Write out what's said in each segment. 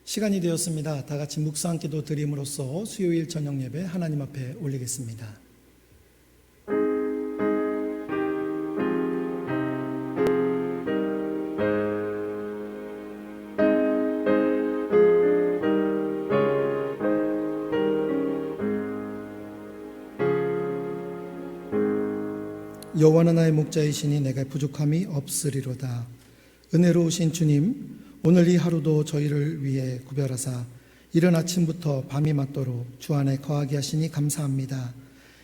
시간이 되었습니다. 다 같이 묵상기도 드림으로써 수요일 저녁 예배 하나님 앞에 올리겠습니다. 여호와는 나의 목자이시니 내가 부족함이 없으리로다. 은혜로우신 주님, 오늘 이 하루도 저희를 위해 구별하사 이른 아침부터 밤이 맞도록 주 안에 거하게 하시니 감사합니다.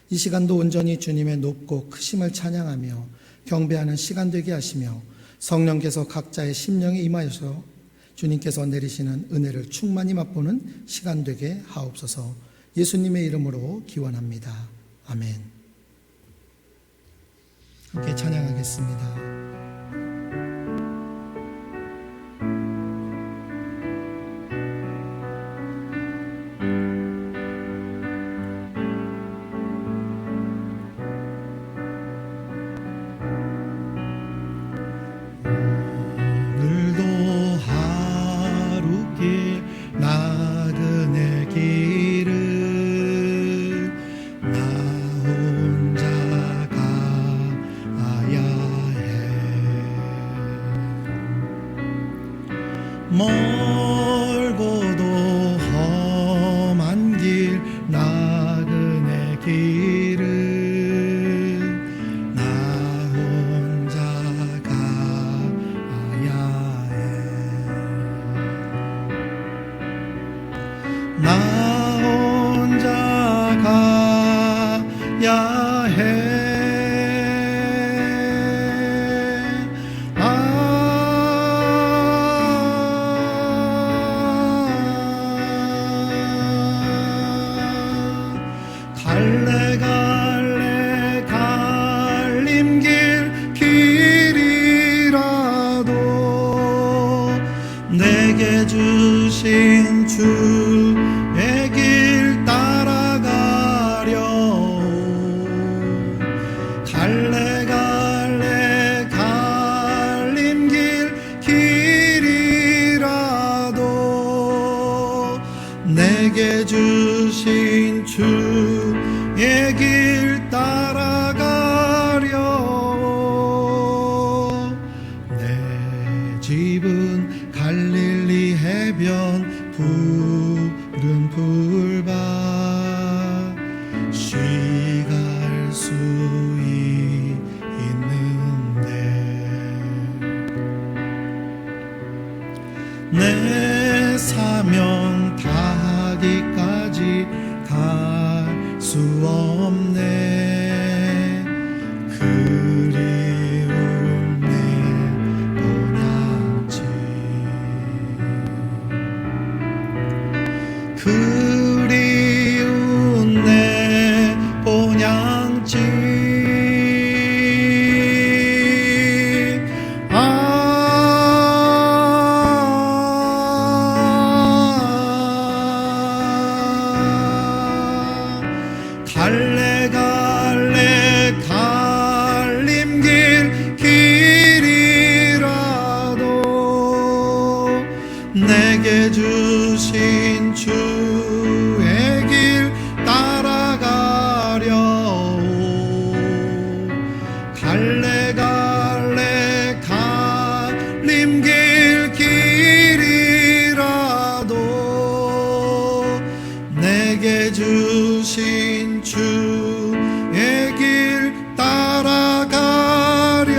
이 시간도 온전히 주님의 높고 크심을 찬양하며 경배하는 시간 되게 하시며 성령께서 각자의 심령에 임하여서 주님께서 내리시는 은혜를 충만히 맛보는 시간 되게 하옵소서. 예수님의 이름으로 기원합니다. 아멘. 함께 찬양하겠습니다. 멀고도 험한 길 나그네 길을 나 혼자 가야 해. 나 혼자 가야 해. 갈래 갈림길 길이라도 내게 주신 주의 길 따라가려. 갈래 갈림길 길이라도 내게 주신 주의 길 따라가려. 내 집은 갈릴리 해변 푸른 풀밭 쉬갈 수 있는데 내 사명 다하기까지 갈 수 없네. 그리운 내 본향지 그리운 내 본향지 갈래 갈림길 길이라도 내게 주신 주의 길 따라가려. 갈래 갈림길 길이라도 내게 주신 주의 길 따라가려.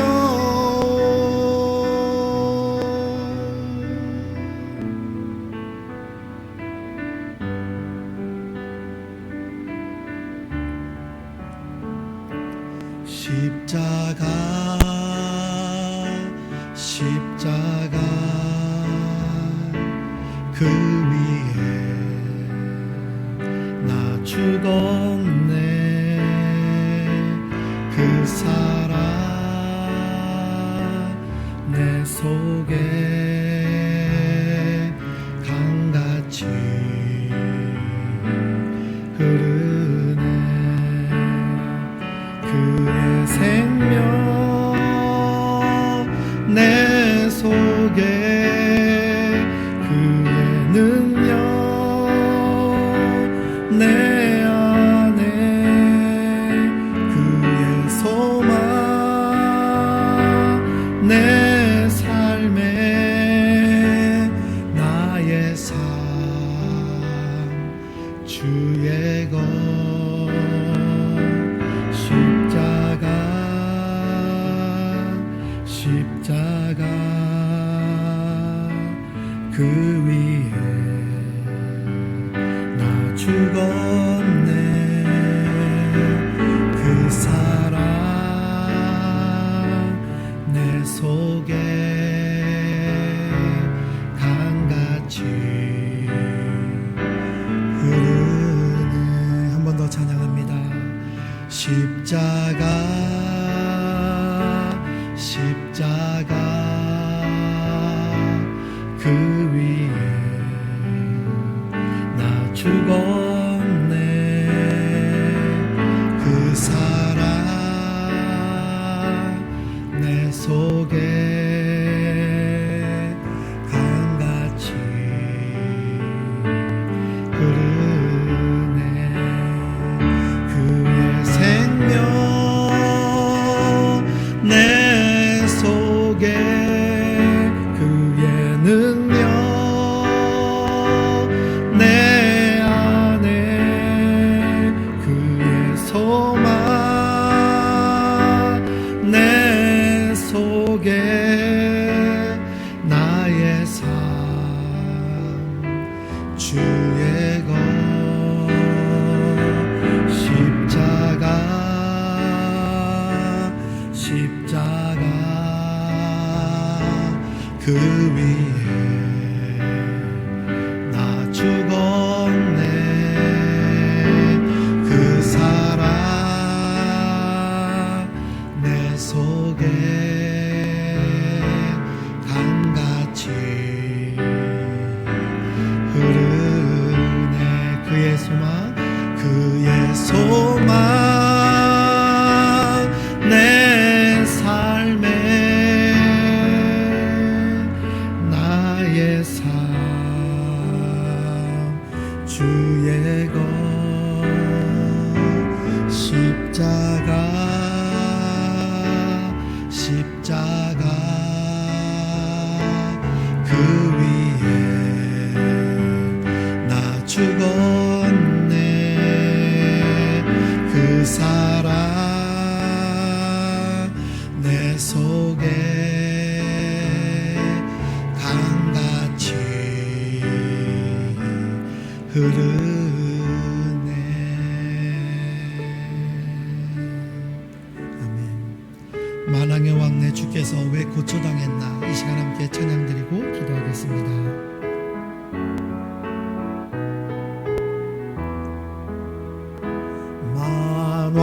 십자가 그 위에 나 죽었네. 그 사랑 내 속에 강같이 흐르네. 그의 생명 내 속에 그의 능력 내 안에 그의 소망 내 삶에 나의 삶 주의 것 십자가 그 위에 나 죽었네 그 사랑 내 속에 강같이 흐르네. 한 번 더 찬양합니다. 십자가 그 위에 나 죽었네 그 사랑 내 속에 강같이 흐르네 그의 생명 내 속에 그의 능력 내 안에 그의 소망 내 속에 나의 삶 주의 것 십자가 그 위에 나 죽었네 그 사랑 내 속에 강같이 흐르네 그의 소망 내 삶에 나의 삶 주의 것 십자가 그 위에 나 죽었네 그 사랑 내 속에 강같이 흐르네. 아멘. 만왕의 왕 내 주께서 왜 고초당했나 이 시간 함께 찬양드리고 기도하겠습니다.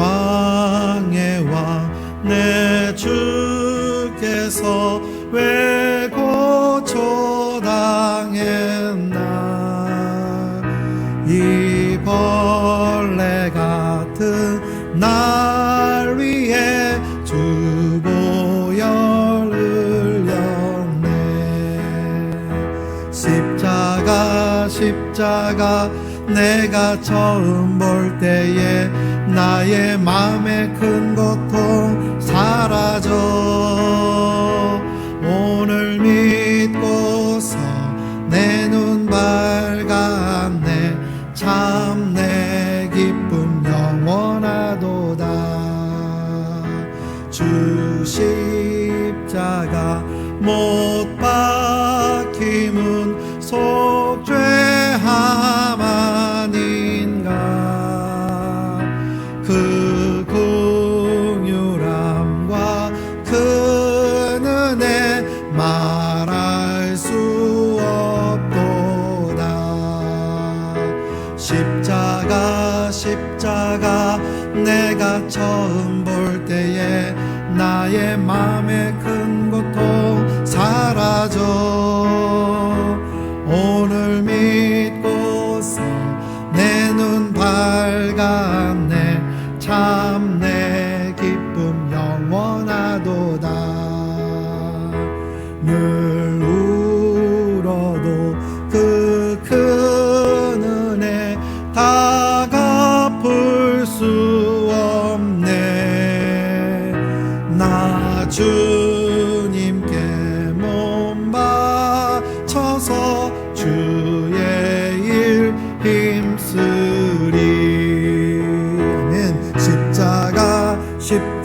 만왕의 왕 내 주께서 왜 고초당했나 이 벌레 같은 날 위해 주 보혈 흘렸네 십자가 내가 처음 볼 때에 나의 맘의 큰 고통 사라져 오늘 믿고서 내 눈 밝았네 참 내 기쁨 영원하도다 주 십자가 못 박힘은 속죄함 아닌가 그 긍휼함과 그 은혜 말할 수 없도다 십자가 내가 처음 볼 때에 나의 맘의 큰 고통 사라져 오늘 믿고서 내 눈 밝았네 참 내 기쁨 영원하도다 늘 울어도 그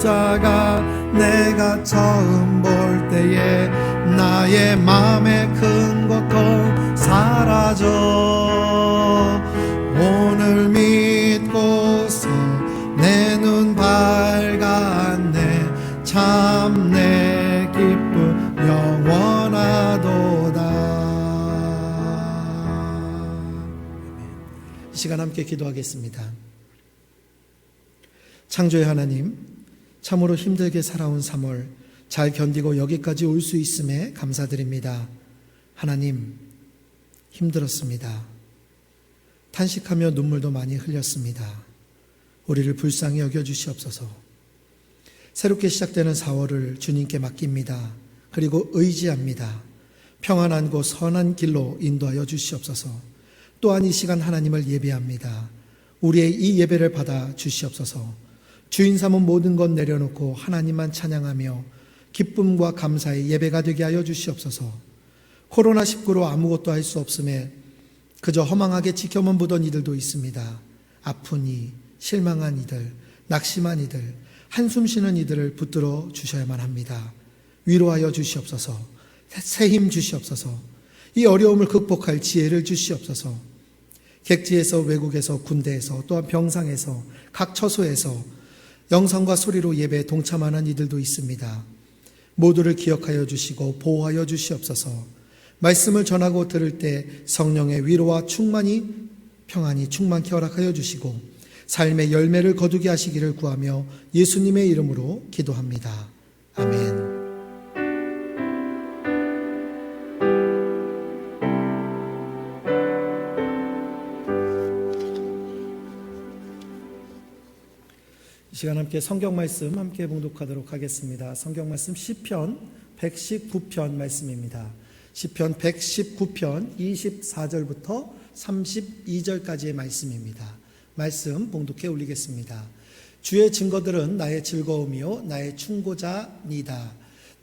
십자가 내가 처음 볼 때에 나의 맘에 큰 걱정 사라져. 오늘 믿고서 내 눈 밝았네. 참 내 기쁨 영원하도다. 이 시간 함께 기도하겠습니다. 창조의 하나님, 참으로 힘들게 살아온 3월 잘 견디고 여기까지 올 수 있음에 감사드립니다. 하나님, 힘들었습니다. 탄식하며 눈물도 많이 흘렸습니다. 우리를 불쌍히 여겨주시옵소서. 새롭게 시작되는 4월을 주님께 맡깁니다. 그리고 의지합니다. 평안한 곳 선한 길로 인도하여 주시옵소서. 또한 이 시간 하나님을 예배합니다. 우리의 이 예배를 받아 주시옵소서. 주인 삼은 모든 것 내려놓고 하나님만 찬양하며 기쁨과 감사의 예배가 되게 하여 주시옵소서. 코로나19로 아무것도 할 수 없음에 그저 허망하게 지켜만 보던 이들도 있습니다. 아픈 이, 실망한 이들, 낙심한 이들, 한숨 쉬는 이들을 붙들어 주셔야만 합니다. 위로하여 주시옵소서. 새 힘 주시옵소서. 이 어려움을 극복할 지혜를 주시옵소서. 객지에서, 외국에서, 군대에서, 또한 병상에서, 각 처소에서 영상과 소리로 예배에 동참하는 이들도 있습니다. 모두를 기억하여 주시고 보호하여 주시옵소서. 말씀을 전하고 들을 때 성령의 위로와 평안이 충만케 허락하여 주시고 삶의 열매를 거두게 하시기를 구하며 예수님의 이름으로 기도합니다. 아멘. 이 시간 함께 성경 말씀 함께 봉독하도록 하겠습니다. 성경 말씀 시편 119편 말씀입니다. 시편 119편 24절부터 32절까지의 말씀입니다. 말씀 봉독해 올리겠습니다. 주의 증거들은 나의 즐거움이요 나의 충고자니다.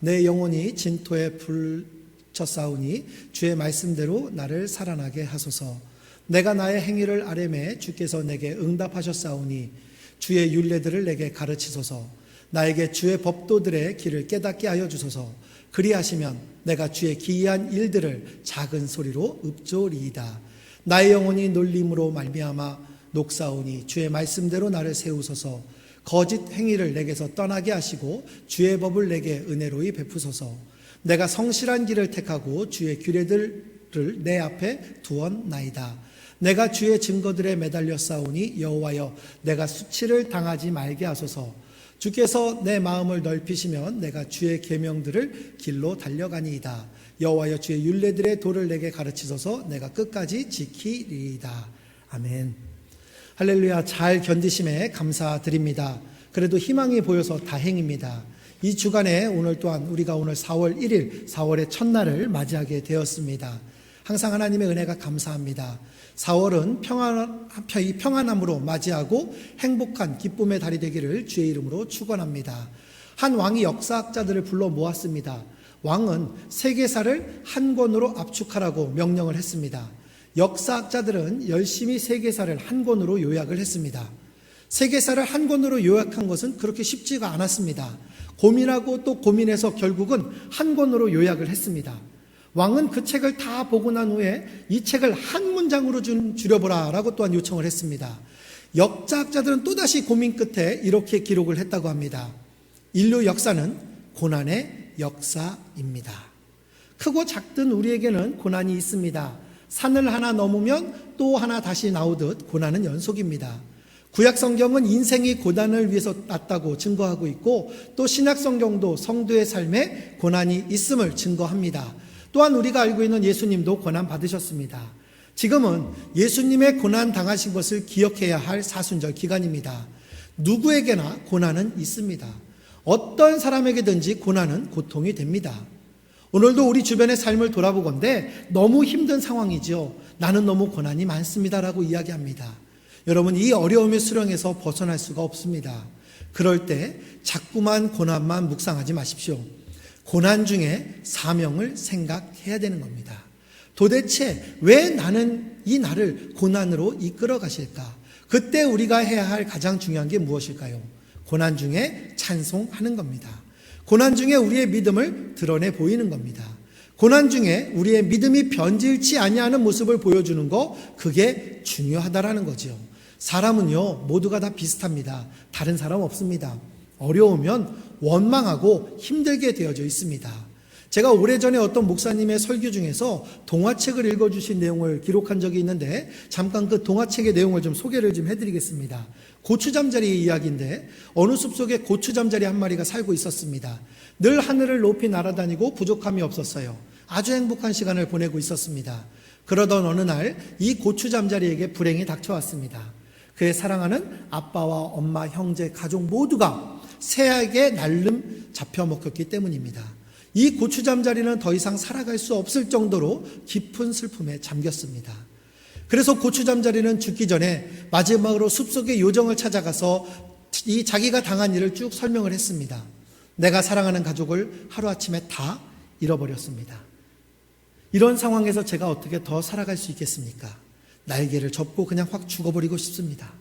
내 영혼이 진토에 불쳤사오니 주의 말씀대로 나를 살아나게 하소서. 내가 나의 행위를 아뢰매 주께서 내게 응답하셨사오니 주의 율례들을 내게 가르치소서. 나에게 주의 법도들의 길을 깨닫게 하여 주소서. 그리하시면 내가 주의 기이한 일들을 작은 소리로 읊조리이다. 나의 영혼이 놀림으로 말미암아 녹사오니 주의 말씀대로 나를 세우소서. 거짓 행위를 내게서 떠나게 하시고 주의 법을 내게 은혜로이 베푸소서. 내가 성실한 길을 택하고 주의 규례들을 내 앞에 두었나이다. 내가 주의 증거들에 매달려 싸우니 여호와여 내가 수치를 당하지 말게 하소서. 주께서 내 마음을 넓히시면 내가 주의 계명들을 길로 달려가니이다. 여호와여 주의 율례들의 도를 내게 가르치소서. 내가 끝까지 지키리이다. 아멘. 할렐루야. 잘 견디심에 감사드립니다. 그래도 희망이 보여서 다행입니다. 이 주간에 오늘 또한 우리가 오늘 4월 1일 4월의 첫날을 맞이하게 되었습니다. 항상 하나님의 은혜가 감사합니다. 4월은 평안함으로 맞이하고 행복한 기쁨의 달이 되기를 주의 이름으로 축원합니다. 한 왕이 역사학자들을 불러 모았습니다. 왕은 세계사를 한 권으로 압축하라고 명령을 했습니다. 역사학자들은 열심히 세계사를 한 권으로 요약을 했습니다. 세계사를 한 권으로 요약한 것은 그렇게 쉽지가 않았습니다. 고민하고 또 고민해서 결국은 한 권으로 요약을 했습니다. 왕은 그 책을 다 보고 난 후에 이 책을 한 문장으로 줄여보라 라고 또한 요청을 했습니다. 역사학자들은 또다시 고민 끝에 이렇게 기록을 했다고 합니다. 인류 역사는 고난의 역사입니다. 크고 작든 우리에게는 고난이 있습니다. 산을 하나 넘으면 또 하나 다시 나오듯 고난은 연속입니다. 구약 성경은 인생이 고난을 위해서 났다고 증거하고 있고 또 신약 성경도 성도의 삶에 고난이 있음을 증거합니다. 또한 우리가 알고 있는 예수님도 고난 받으셨습니다. 지금은 예수님의 고난 당하신 것을 기억해야 할 사순절 기간입니다. 누구에게나 고난은 있습니다. 어떤 사람에게든지 고난은 고통이 됩니다. 오늘도 우리 주변의 삶을 돌아보건대 너무 힘든 상황이죠. 나는 너무 고난이 많습니다라고 이야기합니다. 여러분, 이 어려움의 수렁에서 벗어날 수가 없습니다. 그럴 때 자꾸만 고난만 묵상하지 마십시오. 고난 중에 사명을 생각해야 되는 겁니다. 도대체 왜 나는 이 나를 고난으로 이끌어 가실까? 그때 우리가 해야 할 가장 중요한 게 무엇일까요? 고난 중에 찬송하는 겁니다. 고난 중에 우리의 믿음을 드러내 보이는 겁니다. 고난 중에 우리의 믿음이 변질치 아니하는 모습을 보여주는 거, 그게 중요하다라는 거죠. 사람은요, 모두가 다 비슷합니다. 다른 사람 없습니다. 어려우면 원망하고 힘들게 되어져 있습니다. 제가 오래전에 어떤 목사님의 설교 중에서 동화책을 읽어주신 내용을 기록한 적이 있는데, 잠깐 그 동화책의 내용을 좀 소개를 좀 해드리겠습니다. 고추잠자리의 이야기인데, 어느 숲속에 고추잠자리 한 마리가 살고 있었습니다. 늘 하늘을 높이 날아다니고 부족함이 없었어요. 아주 행복한 시간을 보내고 있었습니다. 그러던 어느 날 이 고추잠자리에게 불행이 닥쳐왔습니다. 그의 사랑하는 아빠와 엄마, 형제, 가족 모두가 새에게 날름 잡혀먹혔기 때문입니다. 이 고추잠자리는 더 이상 살아갈 수 없을 정도로 깊은 슬픔에 잠겼습니다. 그래서 고추잠자리는 죽기 전에 마지막으로 숲속의 요정을 찾아가서 이 자기가 당한 일을 쭉 설명을 했습니다. 내가 사랑하는 가족을 하루아침에 다 잃어버렸습니다. 이런 상황에서 제가 어떻게 더 살아갈 수 있겠습니까? 날개를 접고 그냥 확 죽어버리고 싶습니다.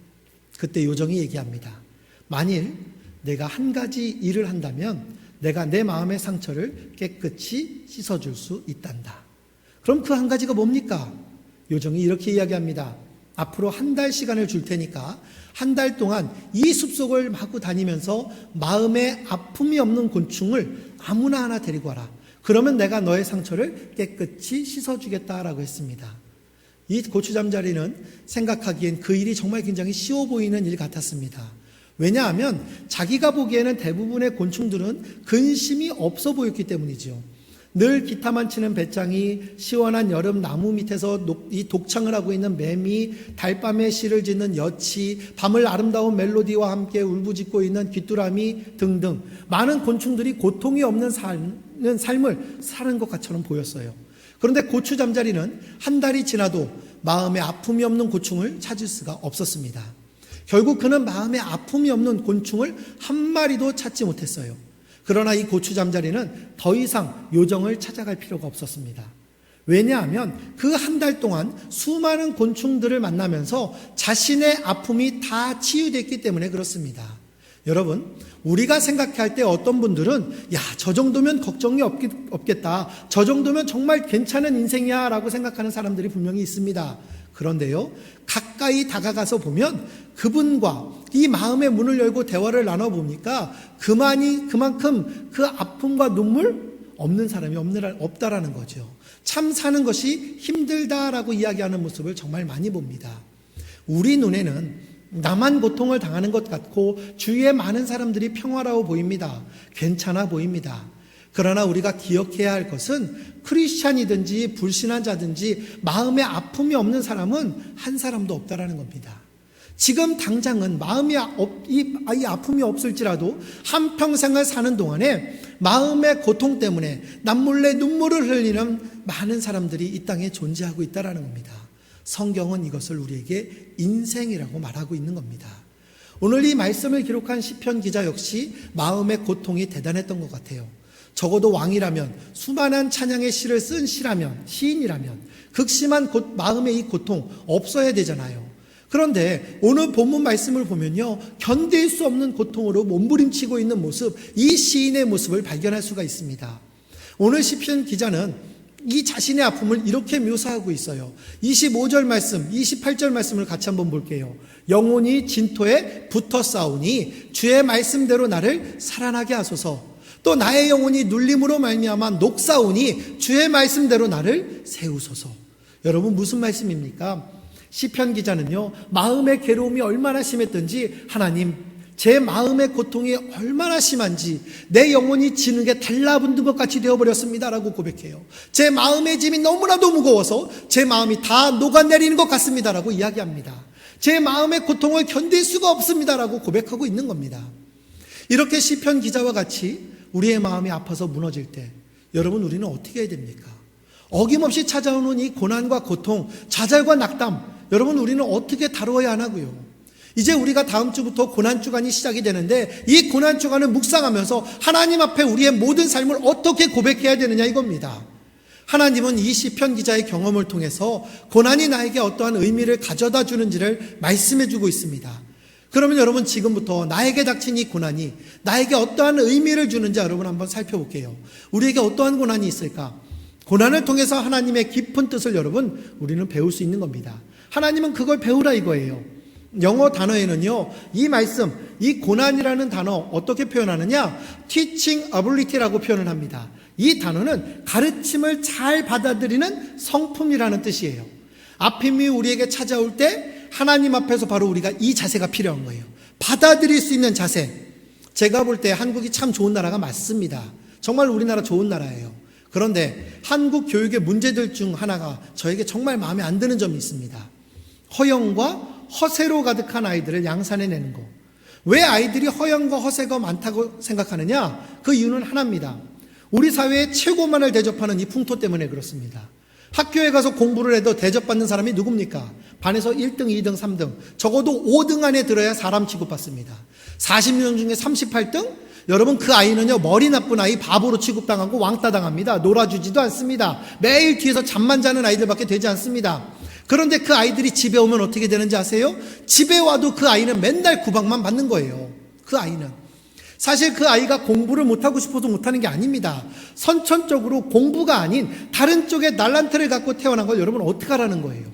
그때 요정이 얘기합니다. 만일 내가 한 가지 일을 한다면 내가 내 마음의 상처를 깨끗이 씻어줄 수 있단다. 그럼 그 한 가지가 뭡니까? 요정이 이렇게 이야기합니다. 앞으로 한 달 시간을 줄 테니까 한 달 동안 이 숲속을 마구 다니면서 마음에 아픔이 없는 곤충을 아무나 하나 데리고 와라. 그러면 내가 너의 상처를 깨끗이 씻어주겠다라고 했습니다. 이 고추잠자리는 생각하기엔 그 일이 정말 굉장히 쉬워 보이는 일 같았습니다. 왜냐하면 자기가 보기에는 대부분의 곤충들은 근심이 없어 보였기 때문이죠. 늘 기타만 치는 배짱이, 시원한 여름 나무 밑에서 이 독창을 하고 있는 매미, 달밤에 시를 짓는 여치, 밤을 아름다운 멜로디와 함께 울부짖고 있는 귀뚜라미 등등 많은 곤충들이 고통이 없는 삶을 사는 것처럼 보였어요. 그런데 고추잠자리는 한 달이 지나도 마음에 아픔이 없는 곤충을 찾을 수가 없었습니다. 결국 그는 마음에 아픔이 없는 곤충을 한 마리도 찾지 못했어요. 그러나 이 고추잠자리는 더 이상 요정을 찾아갈 필요가 없었습니다. 왜냐하면 그 한 달 동안 수많은 곤충들을 만나면서 자신의 아픔이 다 치유됐기 때문에 그렇습니다. 여러분, 우리가 생각할 때 어떤 분들은 야, 저 정도면 걱정이 없겠다. 저 정도면 정말 괜찮은 인생이야 라고 생각하는 사람들이 분명히 있습니다. 그런데요, 가까이 다가가서 보면 그분과 이 마음의 문을 열고 대화를 나눠보니까 그만큼 그 아픔과 눈물 없는 사람이 없다라는 거죠. 참 사는 것이 힘들다라고 이야기하는 모습을 정말 많이 봅니다. 우리 눈에는 나만 고통을 당하는 것 같고 주위에 많은 사람들이 평화로워 보입니다. 괜찮아 보입니다. 그러나 우리가 기억해야 할 것은 크리스찬이든지 불신앙자든지 마음에 아픔이 없는 사람은 한 사람도 없다라는 겁니다. 지금 당장은 이 아픔이 없을지라도 한평생을 사는 동안에 마음의 고통 때문에 남몰래 눈물을 흘리는 많은 사람들이 이 땅에 존재하고 있다는 겁니다. 성경은 이것을 우리에게 인생이라고 말하고 있는 겁니다. 오늘 이 말씀을 기록한 시편 기자 역시 마음의 고통이 대단했던 것 같아요. 적어도 왕이라면, 수많은 찬양의 시를 쓴 시인이라면 극심한 마음의 이 고통 없어야 되잖아요. 그런데 오늘 본문 말씀을 보면요, 견딜 수 없는 고통으로 몸부림치고 있는 모습, 이 시인의 모습을 발견할 수가 있습니다. 오늘 시편 기자는 이 자신의 아픔을 이렇게 묘사하고 있어요. 25절 말씀, 28절 말씀을 같이 한번 볼게요. 영혼이 진토에 붙어 싸우니 주의 말씀대로 나를 살아나게 하소서. 또 나의 영혼이 눌림으로 말미암아 녹사오니 주의 말씀대로 나를 세우소서. 여러분, 무슨 말씀입니까? 시편 기자는요, 마음의 괴로움이 얼마나 심했든지 하나님, 제 마음의 고통이 얼마나 심한지 내 영혼이 지능에 달라붙는 것 같이 되어버렸습니다 라고 고백해요. 제 마음의 짐이 너무나도 무거워서 제 마음이 다 녹아내리는 것 같습니다 라고 이야기합니다. 제 마음의 고통을 견딜 수가 없습니다 라고 고백하고 있는 겁니다. 이렇게 시편 기자와 같이 우리의 마음이 아파서 무너질 때 여러분, 우리는 어떻게 해야 됩니까? 어김없이 찾아오는 이 고난과 고통, 좌절과 낙담, 여러분, 우리는 어떻게 다루어야 하나고요? 이제 우리가 다음 주부터 고난주간이 시작이 되는데 이 고난주간을 묵상하면서 하나님 앞에 우리의 모든 삶을 어떻게 고백해야 되느냐 이겁니다. 하나님은 이 시편 기자의 경험을 통해서 고난이 나에게 어떠한 의미를 가져다 주는지를 말씀해 주고 있습니다. 그러면 여러분 지금부터 나에게 닥친 이 고난이 나에게 어떠한 의미를 주는지 여러분 한번 살펴볼게요. 우리에게 어떠한 고난이 있을까? 고난을 통해서 하나님의 깊은 뜻을 여러분 우리는 배울 수 있는 겁니다. 하나님은 그걸 배우라 이거예요. 영어 단어에는요, 이 말씀, 이 고난이라는 단어 어떻게 표현하느냐? teaching ability라고 표현을 합니다. 이 단어는 가르침을 잘 받아들이는 성품이라는 뜻이에요. 아픔이 우리에게 찾아올 때 하나님 앞에서 바로 우리가 이 자세가 필요한 거예요. 받아들일 수 있는 자세. 제가 볼 때 한국이 참 좋은 나라가 맞습니다. 정말 우리나라 좋은 나라예요. 그런데 한국 교육의 문제들 중 하나가 저에게 정말 마음에 안 드는 점이 있습니다. 허영과 허세로 가득한 아이들을 양산해내는 거. 왜 아이들이 허영과 허세가 많다고 생각하느냐? 그 이유는 하나입니다. 우리 사회의 최고만을 대접하는 이 풍토 때문에 그렇습니다. 학교에 가서 공부를 해도 대접받는 사람이 누굽니까? 반에서 1등, 2등, 3등, 적어도 5등 안에 들어야 사람 취급받습니다. 40명 중에 38등? 여러분 그 아이는요, 머리 나쁜 아이, 바보로 취급당하고 왕따 당합니다. 놀아주지도 않습니다. 매일 뒤에서 잠만 자는 아이들밖에 되지 않습니다. 그런데 그 아이들이 집에 오면 어떻게 되는지 아세요? 집에 와도 그 아이는 맨날 구박만 받는 거예요. 그 아이는. 사실 그 아이가 공부를 못하고 싶어서 못하는 게 아닙니다. 선천적으로 공부가 아닌 다른 쪽에 날란트를 갖고 태어난 걸 여러분 어떡하라는 거예요.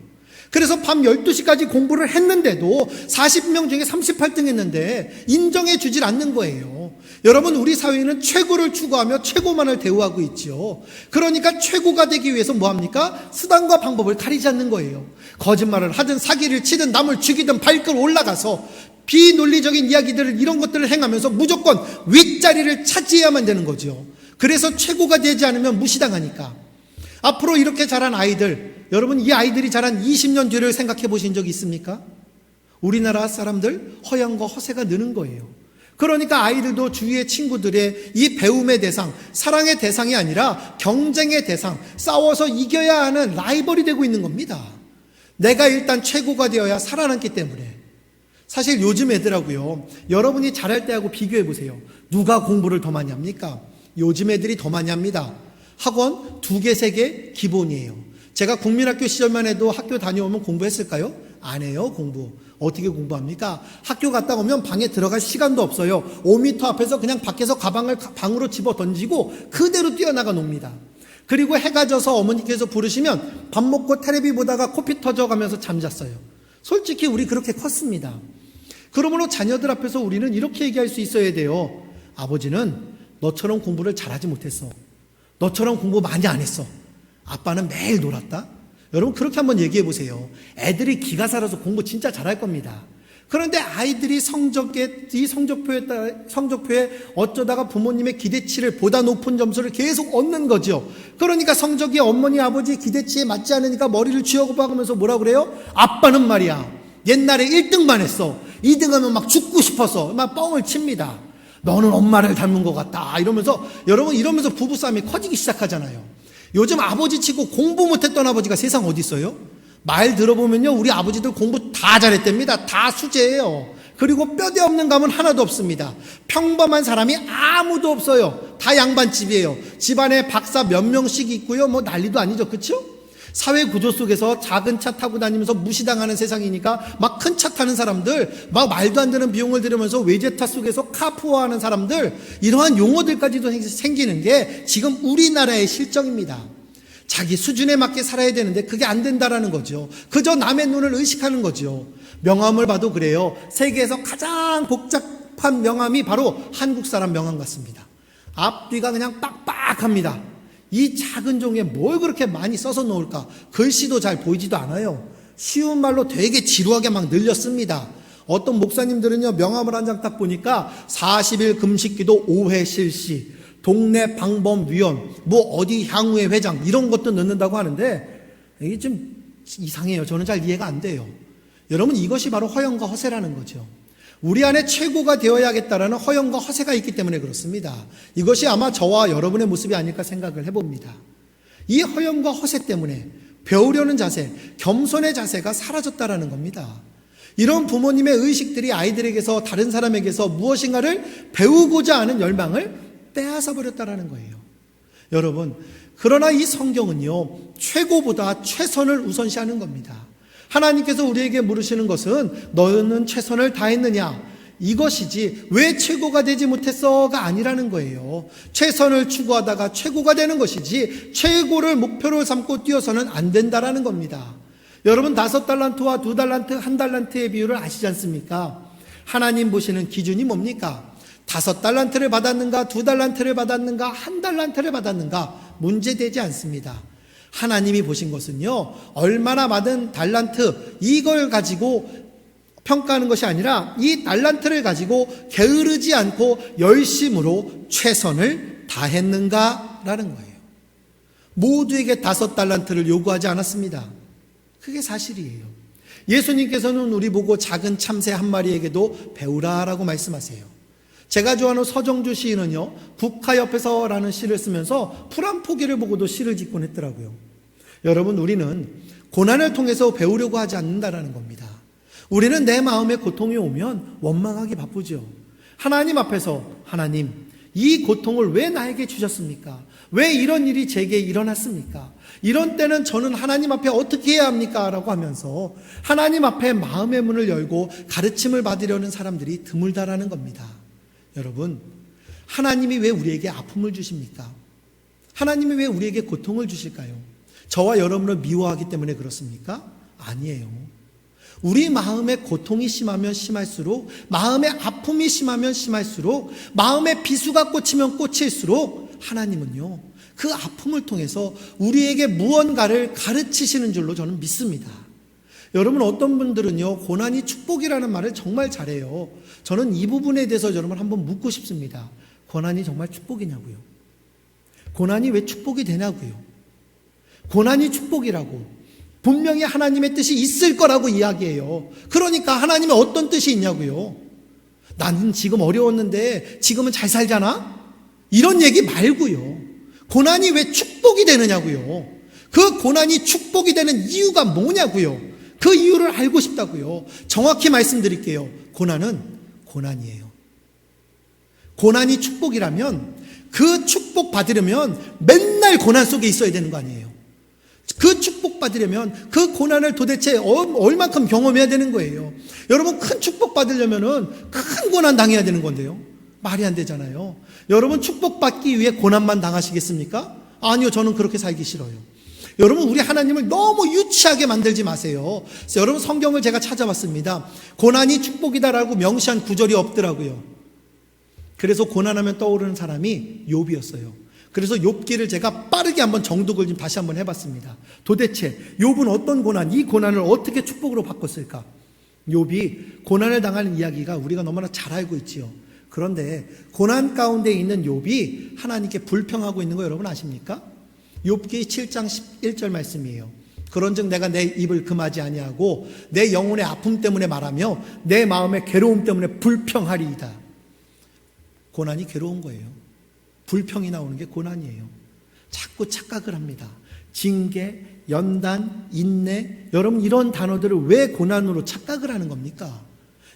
그래서 밤 12시까지 공부를 했는데도 40명 중에 38등 했는데 인정해 주질 않는 거예요. 여러분 우리 사회는 최고를 추구하며 최고만을 대우하고 있죠. 그러니까 최고가 되기 위해서 뭐합니까? 수단과 방법을 가리지 않는 거예요. 거짓말을 하든 사기를 치든 남을 죽이든 발걸 올라가서 비논리적인 이야기들을 이런 것들을 행하면서 무조건 윗자리를 차지해야만 되는 거죠. 그래서 최고가 되지 않으면 무시당하니까. 앞으로 이렇게 자란 아이들, 여러분 이 아이들이 자란 20년 뒤를 생각해 보신 적이 있습니까? 우리나라 사람들 허영과 허세가 느는 거예요. 그러니까 아이들도 주위의 친구들의 이 배움의 대상, 사랑의 대상이 아니라 경쟁의 대상, 싸워서 이겨야 하는 라이벌이 되고 있는 겁니다. 내가 일단 최고가 되어야 살아남기 때문에. 사실 요즘 애들하고요, 여러분이 잘할 때하고 비교해 보세요. 누가 공부를 더 많이 합니까? 요즘 애들이 더 많이 합니다. 학원 2개, 3개 기본이에요. 제가 국민학교 시절만 해도 학교 다녀오면 공부했을까요? 안 해요, 공부. 어떻게 공부합니까? 학교 갔다 오면 방에 들어갈 시간도 없어요. 5m 앞에서 그냥 밖에서 가방을 방으로 집어 던지고 그대로 뛰어나가 놉니다. 그리고 해가 져서 어머니께서 부르시면 밥 먹고 텔레비 보다가 코피 터져가면서 잠잤어요. 솔직히 우리 그렇게 컸습니다. 그러므로 자녀들 앞에서 우리는 이렇게 얘기할 수 있어야 돼요. 아버지는 너처럼 공부를 잘하지 못했어. 너처럼 공부 많이 안 했어. 아빠는 매일 놀았다. 여러분 그렇게 한번 얘기해 보세요. 애들이 기가 살아서 공부 진짜 잘할 겁니다. 그런데 아이들이 성적표에 어쩌다가 부모님의 기대치를 보다 높은 점수를 계속 얻는 거죠. 그러니까 성적이 어머니 아버지 기대치에 맞지 않으니까 머리를 쥐어박으면서 뭐라 그래요? 아빠는 말이야 옛날에 1등만 했어. 2등하면 막 죽고 싶어서 막 뻥을 칩니다. 너는 엄마를 닮은 것 같다 이러면서. 여러분 이러면서 부부싸움이 커지기 시작하잖아요. 요즘 아버지 치고 공부 못했던 아버지가 세상 어디 있어요? 말 들어보면요 우리 아버지들 공부 다 잘했답니다. 다 수재예요. 그리고 뼈대 없는 감은 하나도 없습니다. 평범한 사람이 아무도 없어요. 다 양반집이에요. 집안에 박사 몇 명씩 있고요. 뭐 난리도 아니죠. 그렇죠? 사회 구조 속에서 작은 차 타고 다니면서 무시당하는 세상이니까 막 큰 차 타는 사람들, 막 말도 안 되는 비용을 들이면서 외제차 속에서 카푸어하는 사람들, 이러한 용어들까지도 생기는 게 지금 우리나라의 실정입니다. 자기 수준에 맞게 살아야 되는데 그게 안 된다라는 거죠. 그저 남의 눈을 의식하는 거죠. 명함을 봐도 그래요. 세계에서 가장 복잡한 명함이 바로 한국 사람 명함 같습니다. 앞뒤가 그냥 빡빡합니다. 이 작은 종이에 뭘 그렇게 많이 써서 놓을까? 글씨도 잘 보이지도 않아요. 쉬운 말로 되게 지루하게 막 늘렸습니다. 어떤 목사님들은요 명함을 한 장 딱 보니까 40일 금식기도 5회 실시, 동네 방범위원, 뭐 어디 향후회 회장 이런 것도 넣는다고 하는데 이게 좀 이상해요. 저는 잘 이해가 안 돼요. 여러분 이것이 바로 허영과 허세라는 거죠. 우리 안에 최고가 되어야겠다라는 허영과 허세가 있기 때문에 그렇습니다. 이것이 아마 저와 여러분의 모습이 아닐까 생각을 해봅니다. 이 허영과 허세 때문에 배우려는 자세, 겸손의 자세가 사라졌다라는 겁니다. 이런 부모님의 의식들이 아이들에게서 다른 사람에게서 무엇인가를 배우고자 하는 열망을 빼앗아 버렸다라는 거예요. 여러분, 그러나 이 성경은요 최고보다 최선을 우선시하는 겁니다. 하나님께서 우리에게 물으시는 것은 너는 최선을 다했느냐, 이것이지 왜 최고가 되지 못했어가 아니라는 거예요. 최선을 추구하다가 최고가 되는 것이지 최고를 목표로 삼고 뛰어서는 안 된다라는 겁니다. 여러분 5달란트와 2달란트, 1달란트의 비율을 아시지 않습니까? 하나님 보시는 기준이 뭡니까? 5달란트를 받았는가, 2달란트를 받았는가, 1달란트를 받았는가 문제되지 않습니다. 하나님이 보신 것은요, 얼마나 많은 달란트 이걸 가지고 평가하는 것이 아니라 이 달란트를 가지고 게으르지 않고 열심으로 최선을 다했는가라는 거예요. 모두에게 5달란트를 요구하지 않았습니다. 그게 사실이에요. 예수님께서는 우리 보고 작은 참새 한 마리에게도 배우라라고 말씀하세요. 제가 좋아하는 서정주 시인은요, 국화 옆에서라는 시를 쓰면서 풀 한 포기를 보고도 시를 짓곤 했더라고요. 여러분, 우리는 고난을 통해서 배우려고 하지 않는다라는 겁니다. 우리는 내 마음에 고통이 오면 원망하기 바쁘죠. 하나님 앞에서, 하나님, 이 고통을 왜 나에게 주셨습니까? 왜 이런 일이 제게 일어났습니까? 이런 때는 저는 하나님 앞에 어떻게 해야 합니까? 라고 하면서 하나님 앞에 마음의 문을 열고 가르침을 받으려는 사람들이 드물다라는 겁니다. 여러분, 하나님이 왜 우리에게 아픔을 주십니까? 하나님이 왜 우리에게 고통을 주실까요? 저와 여러분을 미워하기 때문에 그렇습니까? 아니에요. 우리 마음에 고통이 심하면 심할수록, 마음의 아픔이 심하면 심할수록, 마음에 비수가 꽂히면 꽂힐수록 하나님은요, 그 아픔을 통해서 우리에게 무언가를 가르치시는 줄로 저는 믿습니다. 여러분, 어떤 분들은요, 고난이 축복이라는 말을 정말 잘해요. 저는 이 부분에 대해서 여러분 한번 묻고 싶습니다. 고난이 정말 축복이냐고요? 고난이 왜 축복이 되냐고요? 고난이 축복이라고 분명히 하나님의 뜻이 있을 거라고 이야기해요. 그러니까 하나님의 어떤 뜻이 있냐고요? 나는 지금 어려웠는데 지금은 잘 살잖아? 이런 얘기 말고요. 고난이 왜 축복이 되느냐고요? 그 고난이 축복이 되는 이유가 뭐냐고요? 그 이유를 알고 싶다고요. 정확히 말씀드릴게요. 고난은 고난이에요. 고난이 축복이라면 그 축복 받으려면 맨날 고난 속에 있어야 되는 거 아니에요? 그 축복 받으려면 그 고난을 도대체 얼만큼 경험해야 되는 거예요. 여러분, 큰 축복 받으려면은 큰 고난 당해야 되는 건데요. 말이 안 되잖아요. 여러분, 축복받기 위해 고난만 당하시겠습니까? 아니요, 저는 그렇게 살기 싫어요. 여러분, 우리 하나님을 너무 유치하게 만들지 마세요. 여러분, 성경을 제가 찾아봤습니다. 고난이 축복이다라고 명시한 구절이 없더라고요. 그래서 고난하면 떠오르는 사람이 욥이었어요. 그래서 욥기를 제가 빠르게 한번 정독을 좀 다시 한번 해봤습니다. 도대체 욥은 어떤 고난, 이 고난을 어떻게 축복으로 바꿨을까? 욥이 고난을 당하는 이야기가 우리가 너무나 잘 알고 있지요. 그런데 고난 가운데 있는 욥이 하나님께 불평하고 있는 거 여러분 아십니까? 욥기 7장 11절 말씀이에요. 그런즉 내가 내 입을 금하지 아니하고 내 영혼의 아픔 때문에 말하며 내 마음의 괴로움 때문에 불평하리이다. 고난이 괴로운 거예요. 불평이 나오는 게 고난이에요. 자꾸 착각을 합니다. 징계, 연단, 인내, 여러분 이런 단어들을 왜 고난으로 착각을 하는 겁니까?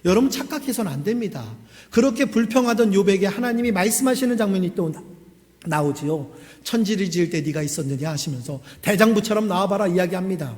여러분 착각해서는 안 됩니다. 그렇게 불평하던 욥에게 하나님이 말씀하시는 장면이 또 나오지요. 천지를 지을 때 네가 있었느냐 하시면서 대장부처럼 나와봐라 이야기합니다.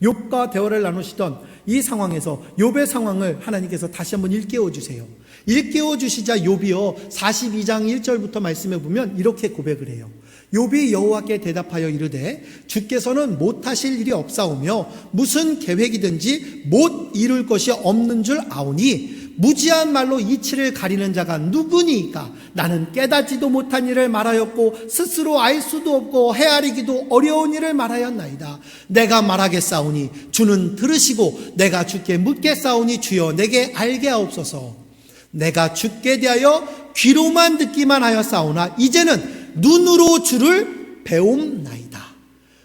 욥과 대화를 나누시던 이 상황에서 욥의 상황을 하나님께서 다시 한번 일깨워 주세요. 일깨워 주시자 욥이요 42장 1절부터 말씀해 보면 이렇게 고백을 해요. 욥이 여호와께 대답하여 이르되 주께서는 못하실 일이 없사오며 무슨 계획이든지 못 이룰 것이 없는 줄 아오니 무지한 말로 이치를 가리는 자가 누구니까? 나는 깨닫지도 못한 일을 말하였고 스스로 알 수도 없고 헤아리기도 어려운 일을 말하였나이다. 내가 말하겠사오니 주는 들으시고 내가 주께 묻겠사오니 주여 내게 알게 하옵소서. 내가 주께 대하여 귀로만 듣기만 하였사오나 이제는 눈으로 주를 배움나이다.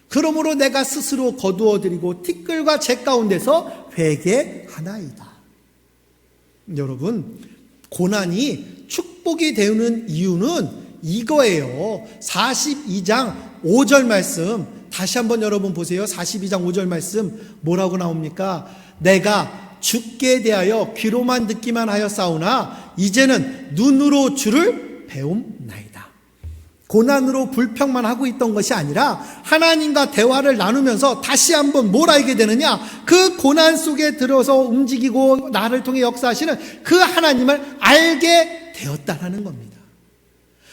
그러므로 내가 스스로 거두어드리고 티끌과 재 가운데서 회개하나이다. 여러분, 고난이 축복이 되는 이유는 이거예요. 42장 5절 말씀 다시 한번 여러분 보세요. 42장 5절 말씀 뭐라고 나옵니까? 내가 주께 대하여 귀로만 듣기만 하였사오나 이제는 눈으로 주를 배움나이다. 고난으로 불평만 하고 있던 것이 아니라 하나님과 대화를 나누면서 다시 한번 뭘 알게 되느냐? 그 고난 속에 들어서 움직이고 나를 통해 역사하시는 그 하나님을 알게 되었다라는 겁니다.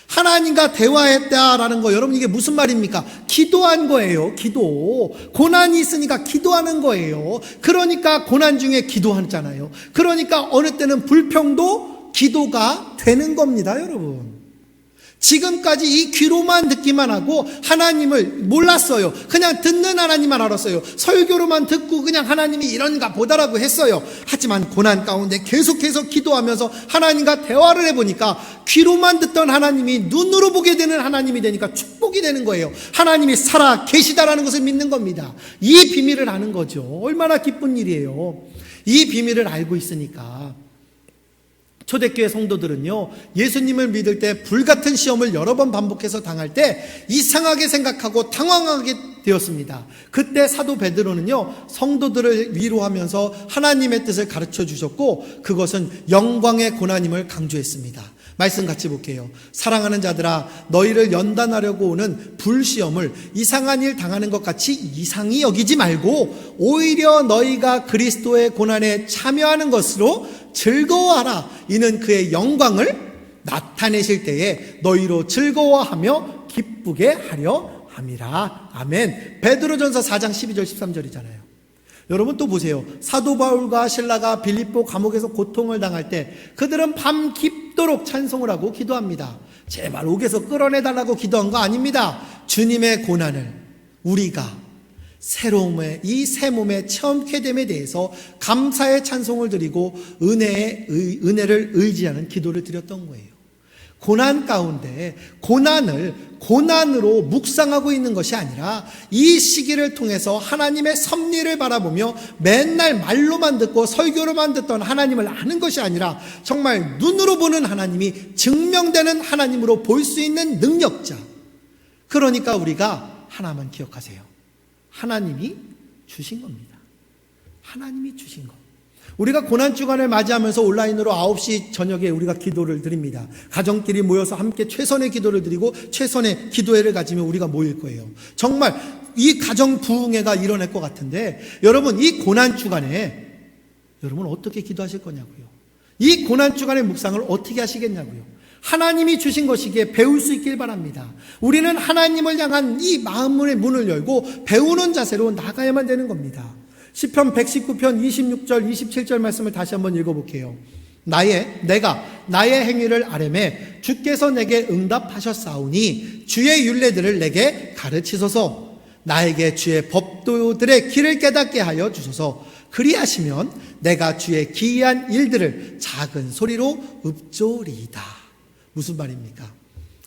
하나님과 대화했다라는 거, 여러분 이게 무슨 말입니까? 기도한 거예요. 기도. 고난이 있으니까 기도하는 거예요. 그러니까 고난 중에 기도하잖아요. 그러니까 어느 때는 불평도 기도가 되는 겁니다, 여러분. 지금까지 이 귀로만 듣기만 하고 하나님을 몰랐어요. 그냥 듣는 하나님만 알았어요. 설교로만 듣고 그냥 하나님이 이런가 보다라고 했어요. 하지만 고난 가운데 계속해서 기도하면서 하나님과 대화를 해보니까 귀로만 듣던 하나님이 눈으로 보게 되는 하나님이 되니까 축복이 되는 거예요. 하나님이 살아 계시다라는 것을 믿는 겁니다. 이 비밀을 아는 거죠. 얼마나 기쁜 일이에요. 이 비밀을 알고 있으니까 초대교회 성도들은요, 예수님을 믿을 때 불같은 시험을 여러 번 반복해서 당할 때 이상하게 생각하고 당황하게 되었습니다. 그때 사도 베드로는요, 성도들을 위로하면서 하나님의 뜻을 가르쳐 주셨고 그것은 영광의 고난임을 강조했습니다. 말씀 같이 볼게요. 사랑하는 자들아, 너희를 연단하려고 오는 불시험을 이상한 일 당하는 것 같이 이상히 여기지 말고 오히려 너희가 그리스도의 고난에 참여하는 것으로 즐거워하라. 이는 그의 영광을 나타내실 때에 너희로 즐거워하며 기쁘게 하려 함이라. 아멘. 베드로전서 4장 12절 13절이잖아요. 여러분 또 보세요. 사도 바울과 실라가 빌립보 감옥에서 고통을 당할 때 그들은 밤 깊도록 찬송을 하고 기도합니다. 제발 옥에서 끌어내달라고 기도한 거 아닙니다. 주님의 고난을 우리가 새로움의 이 새 몸에 체험케 됨에 대해서 감사의 찬송을 드리고 은혜를 의지하는 기도를 드렸던 거예요. 고난 가운데 고난으로 묵상하고 있는 것이 아니라 이 시기를 통해서 하나님의 섭리를 바라보며 맨날 말로만 듣고 설교로만 듣던 하나님을 아는 것이 아니라 정말 눈으로 보는 하나님이 증명되는 하나님으로 볼 수 있는 능력자. 그러니까 우리가 하나만 기억하세요. 하나님이 주신 겁니다. 하나님이 주신 것. 우리가 고난주간을 맞이하면서 온라인으로 9시 저녁에 우리가 기도를 드립니다. 가정끼리 모여서 함께 최선의 기도를 드리고 최선의 기도회를 가지며 우리가 모일 거예요. 정말 이 가정 부흥회가 일어날 것 같은데 여러분 이 고난주간에 여러분 어떻게 기도하실 거냐고요. 이 고난주간의 묵상을 어떻게 하시겠냐고요. 하나님이 주신 것이기에 배울 수 있길 바랍니다. 우리는 하나님을 향한 이 마음의 문을 열고 배우는 자세로 나가야만 되는 겁니다. 시편 119편 26절 27절 말씀을 다시 한번 읽어볼게요. 내가 나의 행위를 아뢰매 주께서 내게 응답하셨사오니 주의 율례들을 내게 가르치소서. 나에게 주의 법도들의 길을 깨닫게 하여 주소서. 그리하시면 내가 주의 기이한 일들을 작은 소리로 읊조리이다. 무슨 말입니까?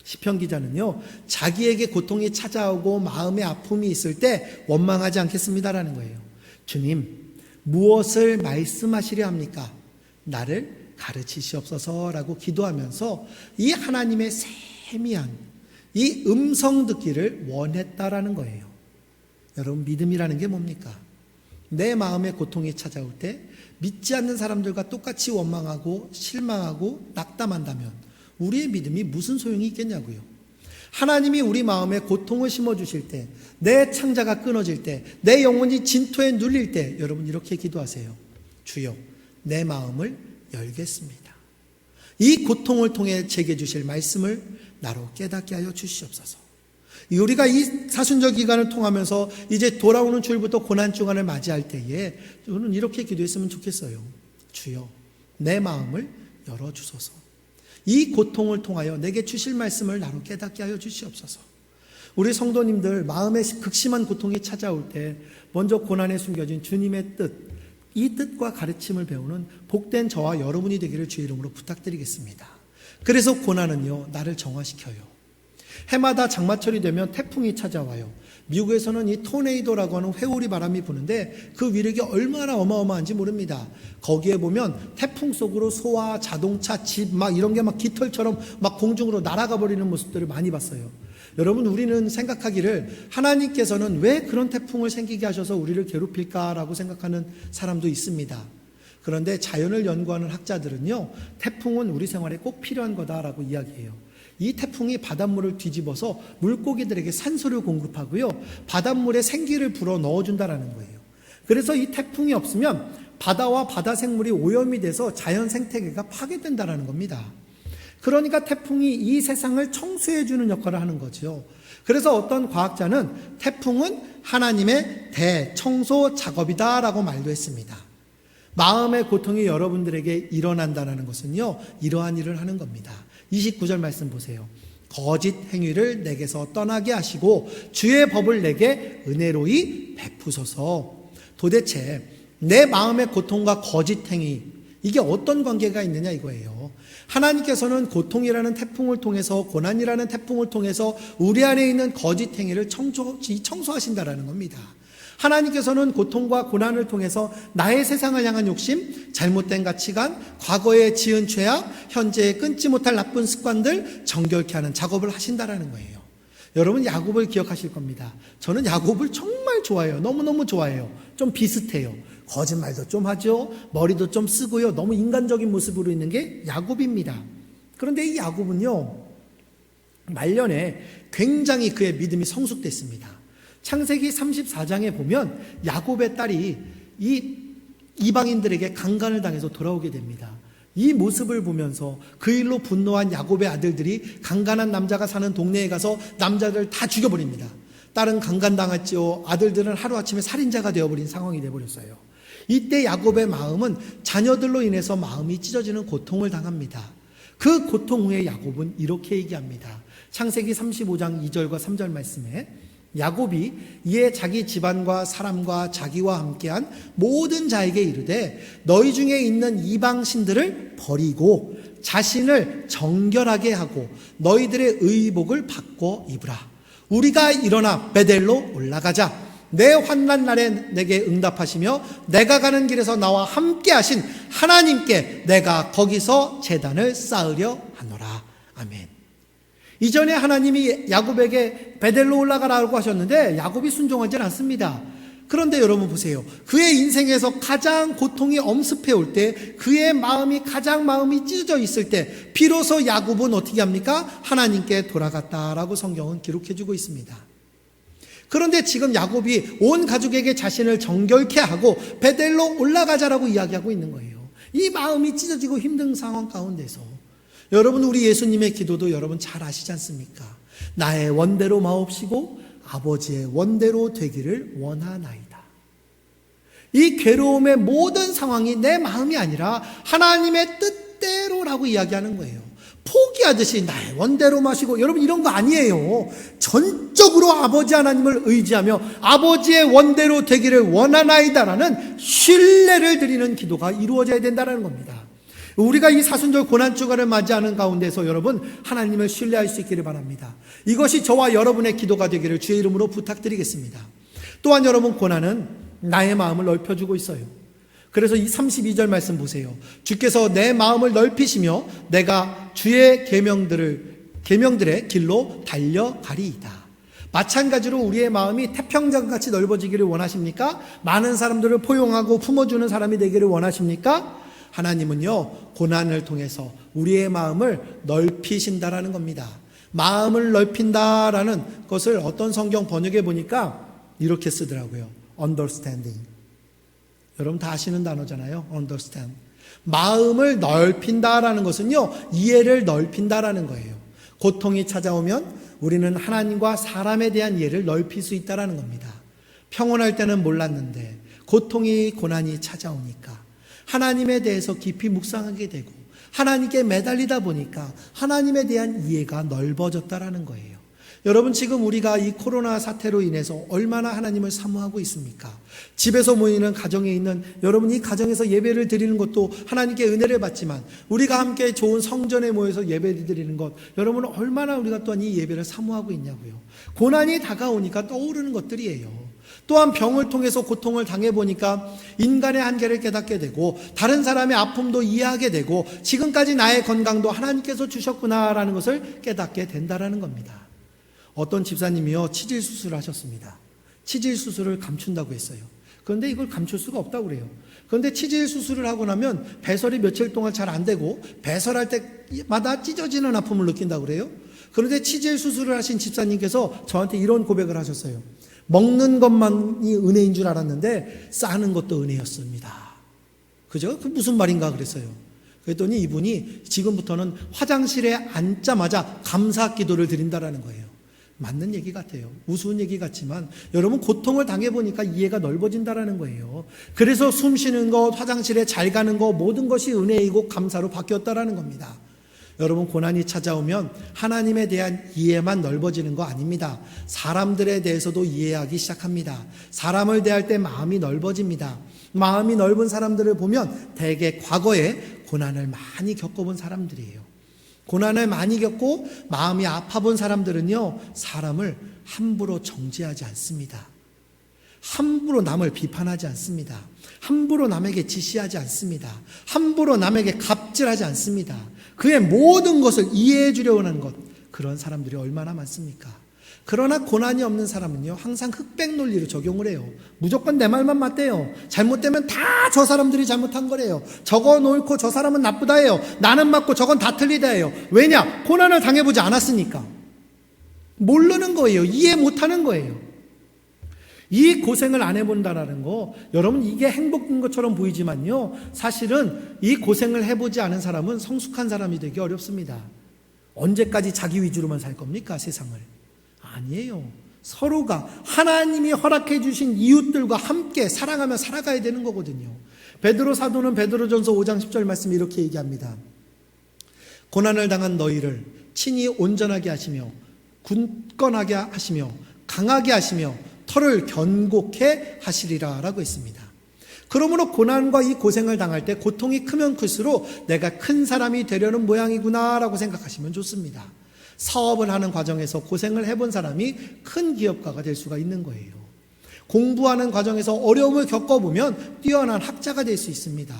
시편 기자는요, 자기에게 고통이 찾아오고 마음의 아픔이 있을 때 원망하지 않겠습니다라는 거예요. 주님, 무엇을 말씀하시려 합니까? 나를 가르치시옵소서라고 기도하면서 이 하나님의 세미한 이 음성 듣기를 원했다라는 거예요. 여러분, 믿음이라는 게 뭡니까? 내 마음에 고통이 찾아올 때 믿지 않는 사람들과 똑같이 원망하고 실망하고 낙담한다면 우리의 믿음이 무슨 소용이 있겠냐고요. 하나님이 우리 마음에 고통을 심어주실 때, 내 창자가 끊어질 때, 내 영혼이 진토에 눌릴 때 여러분 이렇게 기도하세요. 주여, 내 마음을 열겠습니다. 이 고통을 통해 제게 주실 말씀을 나로 깨닫게 하여 주시옵소서. 우리가 이 사순절 기간을 통하면서 이제 돌아오는 주일부터 고난주간을 맞이할 때에 저는 이렇게 기도했으면 좋겠어요. 주여, 내 마음을 열어주소서. 이 고통을 통하여 내게 주실 말씀을 나로 깨닫게 하여 주시옵소서. 우리 성도님들 마음에 극심한 고통이 찾아올 때 먼저 고난에 숨겨진 주님의 뜻, 이 뜻과 가르침을 배우는 복된 저와 여러분이 되기를 주의 이름으로 부탁드리겠습니다. 그래서 고난은요, 나를 정화시켜요. 해마다 장마철이 되면 태풍이 찾아와요. 미국에서는 이 토네이도라고 하는 회오리 바람이 부는데 그 위력이 얼마나 어마어마한지 모릅니다. 거기에 보면 태풍 속으로 소와 자동차, 집 막 이런 게 막 깃털처럼 막 공중으로 날아가 버리는 모습들을 많이 봤어요. 여러분, 우리는 생각하기를 하나님께서는 왜 그런 태풍을 생기게 하셔서 우리를 괴롭힐까라고 생각하는 사람도 있습니다. 그런데 자연을 연구하는 학자들은요, 태풍은 우리 생활에 꼭 필요한 거다라고 이야기해요. 이 태풍이 바닷물을 뒤집어서 물고기들에게 산소를 공급하고요, 바닷물에 생기를 불어 넣어준다라는 거예요. 그래서 이 태풍이 없으면 바다와 바다 생물이 오염이 돼서 자연 생태계가 파괴된다라는 겁니다. 그러니까 태풍이 이 세상을 청소해주는 역할을 하는 거죠. 그래서 어떤 과학자는 태풍은 하나님의 대청소 작업이다라고 말도 했습니다. 마음의 고통이 여러분들에게 일어난다는 것은요, 이러한 일을 하는 겁니다. 29절 말씀 보세요. 거짓 행위를 내게서 떠나게 하시고 주의 법을 내게 은혜로이 베푸소서. 도대체 내 마음의 고통과 거짓 행위, 이게 어떤 관계가 있느냐 이거예요. 하나님께서는 고통이라는 태풍을 통해서, 고난이라는 태풍을 통해서 우리 안에 있는 거짓 행위를 청소하신다라는 겁니다. 하나님께서는 고통과 고난을 통해서 나의 세상을 향한 욕심, 잘못된 가치관, 과거에 지은 죄악, 현재에 끊지 못할 나쁜 습관들 정결케 하는 작업을 하신다라는 거예요. 여러분, 야곱을 기억하실 겁니다. 저는 야곱을 정말 좋아해요. 너무너무 좋아해요. 좀 비슷해요. 거짓말도 좀 하죠. 머리도 좀 쓰고요. 너무 인간적인 모습으로 있는 게 야곱입니다. 그런데 이 야곱은요, 말년에 굉장히 그의 믿음이 성숙됐습니다. 창세기 34장에 보면 야곱의 딸이 이 이방인들에게 강간을 당해서 돌아오게 됩니다. 이 모습을 보면서 그 일로 분노한 야곱의 아들들이 강간한 남자가 사는 동네에 가서 남자들 다 죽여버립니다. 딸은 강간당했지요. 아들들은 하루아침에 살인자가 되어버린 상황이 되어버렸어요. 이때 야곱의 마음은 자녀들로 인해서 마음이 찢어지는 고통을 당합니다. 그 고통 후에 야곱은 이렇게 얘기합니다. 창세기 35장 2절과 3절 말씀에 야곱이 이에 자기 집안과 사람과 자기와 함께한 모든 자에게 이르되 너희 중에 있는 이방 신들을 버리고 자신을 정결하게 하고 너희들의 의복을 바꿔 입으라. 우리가 일어나 베델로 올라가자. 내 환난 날에 내게 응답하시며 내가 가는 길에서 나와 함께 하신 하나님께 내가 거기서 제단을 쌓으려 하노라. 아멘. 이전에 하나님이 야곱에게 베델로 올라가라고 하셨는데 야곱이 순종하지 않습니다. 그런데 여러분 보세요. 그의 인생에서 가장 고통이 엄습해 올 때, 그의 마음이 가장 마음이 찢어져 있을 때 비로소 야곱은 어떻게 합니까? 하나님께 돌아갔다라고 성경은 기록해 주고 있습니다. 그런데 지금 야곱이 온 가족에게 자신을 정결케 하고 베델로 올라가자라고 이야기하고 있는 거예요. 이 마음이 찢어지고 힘든 상황 가운데서 여러분, 우리 예수님의 기도도 여러분 잘 아시지 않습니까? 나의 원대로 마옵시고 아버지의 원대로 되기를 원하나이다. 이 괴로움의 모든 상황이 내 마음이 아니라 하나님의 뜻대로라고 이야기하는 거예요. 포기하듯이 나의 원대로 마시고, 여러분 이런 거 아니에요. 전적으로 아버지 하나님을 의지하며 아버지의 원대로 되기를 원하나이다라는 신뢰를 드리는 기도가 이루어져야 된다는 겁니다. 우리가 이 사순절 고난주간을 맞이하는 가운데서 여러분 하나님을 신뢰할 수 있기를 바랍니다. 이것이 저와 여러분의 기도가 되기를 주의 이름으로 부탁드리겠습니다. 또한 여러분, 고난은 나의 마음을 넓혀주고 있어요. 그래서 이 32절 말씀 보세요. 주께서 내 마음을 넓히시며 내가 주의 계명들의 길로 달려가리이다. 마찬가지로 우리의 마음이 태평양같이 넓어지기를 원하십니까? 많은 사람들을 포용하고 품어주는 사람이 되기를 원하십니까? 하나님은요, 고난을 통해서 우리의 마음을 넓히신다라는 겁니다. 마음을 넓힌다라는 것을 어떤 성경 번역에 보니까 이렇게 쓰더라고요. understanding. 여러분 다 아시는 단어잖아요. understand. 마음을 넓힌다라는 것은요, 이해를 넓힌다라는 거예요. 고통이 찾아오면 우리는 하나님과 사람에 대한 이해를 넓힐 수 있다라는 겁니다. 평온할 때는 몰랐는데 고통이, 고난이 찾아오니까 하나님에 대해서 깊이 묵상하게 되고 하나님께 매달리다 보니까 하나님에 대한 이해가 넓어졌다라는 거예요. 여러분, 지금 우리가 이 코로나 사태로 인해서 얼마나 하나님을 사모하고 있습니까? 집에서 모이는 가정에 있는 여러분, 이 가정에서 예배를 드리는 것도 하나님께 은혜를 받지만 우리가 함께 좋은 성전에 모여서 예배를 드리는 것, 여러분 얼마나 우리가 또한 이 예배를 사모하고 있냐고요. 고난이 다가오니까 떠오르는 것들이에요. 또한 병을 통해서 고통을 당해보니까 인간의 한계를 깨닫게 되고 다른 사람의 아픔도 이해하게 되고 지금까지 나의 건강도 하나님께서 주셨구나라는 것을 깨닫게 된다라는 겁니다. 어떤 집사님이요, 치질 수술을 하셨습니다. 치질 수술을 감춘다고 했어요. 그런데 이걸 감출 수가 없다고 그래요. 그런데 치질 수술을 하고 나면 배설이 며칠 동안 잘 안 되고 배설할 때마다 찢어지는 아픔을 느낀다고 그래요. 그런데 치질 수술을 하신 집사님께서 저한테 이런 고백을 하셨어요. 먹는 것만이 은혜인 줄 알았는데 싸는 것도 은혜였습니다. 그죠? 그 무슨 말인가 그랬어요. 그랬더니 이분이 지금부터는 화장실에 앉자마자 감사 기도를 드린다라는 거예요. 맞는 얘기 같아요. 우스운 얘기 같지만 여러분 고통을 당해보니까 이해가 넓어진다라는 거예요. 그래서 숨 쉬는 것, 화장실에 잘 가는 것 모든 것이 은혜이고 감사로 바뀌었다라는 겁니다. 여러분 고난이 찾아오면 하나님에 대한 이해만 넓어지는 거 아닙니다. 사람들에 대해서도 이해하기 시작합니다. 사람을 대할 때 마음이 넓어집니다. 마음이 넓은 사람들을 보면 대개 과거에 고난을 많이 겪어본 사람들이에요. 고난을 많이 겪고 마음이 아파본 사람들은요, 사람을 함부로 정죄하지 않습니다. 함부로 남을 비판하지 않습니다. 함부로 남에게 지시하지 않습니다. 함부로 남에게 갑질하지 않습니다. 그의 모든 것을 이해해 주려고 하는 것, 그런 사람들이 얼마나 많습니까? 그러나 고난이 없는 사람은요, 항상 흑백 논리로 적용을 해요. 무조건 내 말만 맞대요. 잘못되면 다 저 사람들이 잘못한 거래요. 저거 놓고 저 사람은 나쁘다 해요. 나는 맞고 저건 다 틀리다 해요. 왜냐? 고난을 당해보지 않았으니까. 모르는 거예요. 이해 못하는 거예요. 이 고생을 안 해본다라는 거, 여러분 이게 행복인 것처럼 보이지만요, 사실은 이 고생을 해보지 않은 사람은 성숙한 사람이 되기 어렵습니다. 언제까지 자기 위주로만 살 겁니까, 세상을? 아니에요. 서로가 하나님이 허락해 주신 이웃들과 함께 사랑하며 살아가야 되는 거거든요. 베드로 사도는 베드로전서 5장 10절 말씀에 이렇게 얘기합니다. 고난을 당한 너희를 친히 온전하게 하시며 굳건하게 하시며 강하게 하시며 털을 견고케 하시리라 라고 했습니다. 그러므로 고난과 이 고생을 당할 때 고통이 크면 클수록 내가 큰 사람이 되려는 모양이구나 라고 생각하시면 좋습니다. 사업을 하는 과정에서 고생을 해본 사람이 큰 기업가가 될 수가 있는 거예요. 공부하는 과정에서 어려움을 겪어보면 뛰어난 학자가 될 수 있습니다.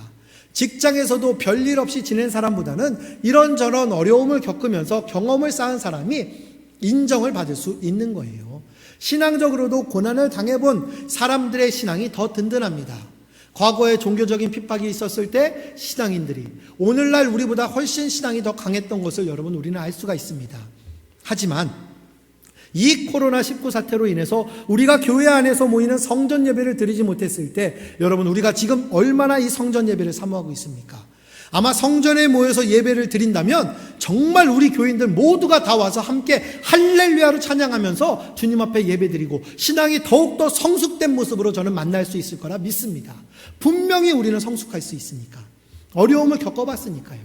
직장에서도 별일 없이 지낸 사람보다는 이런저런 어려움을 겪으면서 경험을 쌓은 사람이 인정을 받을 수 있는 거예요. 신앙적으로도 고난을 당해본 사람들의 신앙이 더 든든합니다. 과거에 종교적인 핍박이 있었을 때 신앙인들이 오늘날 우리보다 훨씬 신앙이 더 강했던 것을 여러분 우리는 알 수가 있습니다. 하지만 이 코로나19 사태로 인해서 우리가 교회 안에서 모이는 성전 예배를 드리지 못했을 때 여러분 우리가 지금 얼마나 이 성전 예배를 사모하고 있습니까? 아마 성전에 모여서 예배를 드린다면 정말 우리 교인들 모두가 다 와서 함께 할렐루야로 찬양하면서 주님 앞에 예배드리고 신앙이 더욱더 성숙된 모습으로 저는 만날 수 있을 거라 믿습니다. 분명히 우리는 성숙할 수 있으니까. 어려움을 겪어봤으니까요.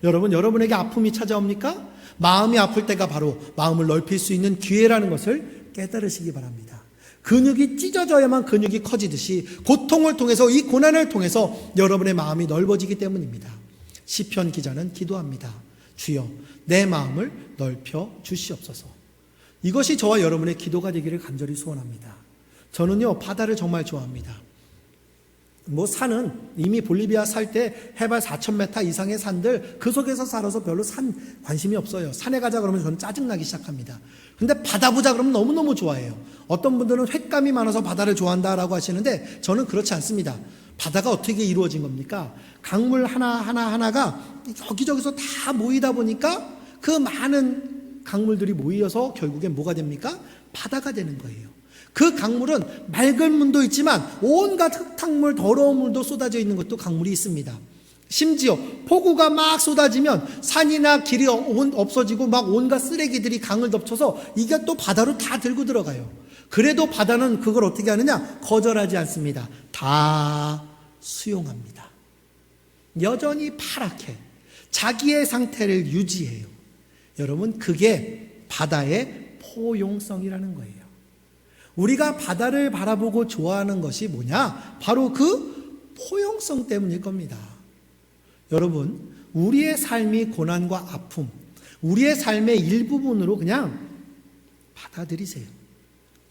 여러분, 여러분에게 아픔이 찾아옵니까? 마음이 아플 때가 바로 마음을 넓힐 수 있는 기회라는 것을 깨달으시기 바랍니다. 근육이 찢어져야만 근육이 커지듯이 고통을 통해서 이 고난을 통해서 여러분의 마음이 넓어지기 때문입니다. 시편 기자는 기도합니다. 주여 내 마음을 넓혀 주시옵소서. 이것이 저와 여러분의 기도가 되기를 간절히 소원합니다. 저는요 바다를 정말 좋아합니다. 산은 이미 볼리비아 살 때 해발 4,000m 이상의 산들 그 속에서 살아서 별로 산 관심이 없어요. 산에 가자 그러면 저는 짜증나기 시작합니다. 근데 바다 보자 그러면 너무너무 좋아해요. 어떤 분들은 횟감이 많아서 바다를 좋아한다라고 하시는데 저는 그렇지 않습니다. 바다가 어떻게 이루어진 겁니까? 강물 하나가 여기저기서 다 모이다 보니까 그 많은 강물들이 모여서 결국엔 뭐가 됩니까? 바다가 되는 거예요. 그 강물은 맑은 물도 있지만 온갖 흙탕물, 더러운 물도 쏟아져 있는 것도 강물이 있습니다. 심지어 폭우가 막 쏟아지면 산이나 길이 없어지고 막 온갖 쓰레기들이 강을 덮쳐서 이게 또 바다로 다 들고 들어가요. 그래도 바다는 그걸 어떻게 하느냐? 거절하지 않습니다. 다 수용합니다. 여전히 파랗게 자기의 상태를 유지해요. 여러분, 그게 바다의 포용성이라는 거예요. 우리가 바다를 바라보고 좋아하는 것이 뭐냐? 바로 그 포용성 때문일 겁니다. 여러분, 우리의 삶이 고난과 아픔, 우리의 삶의 일부분으로 그냥 받아들이세요.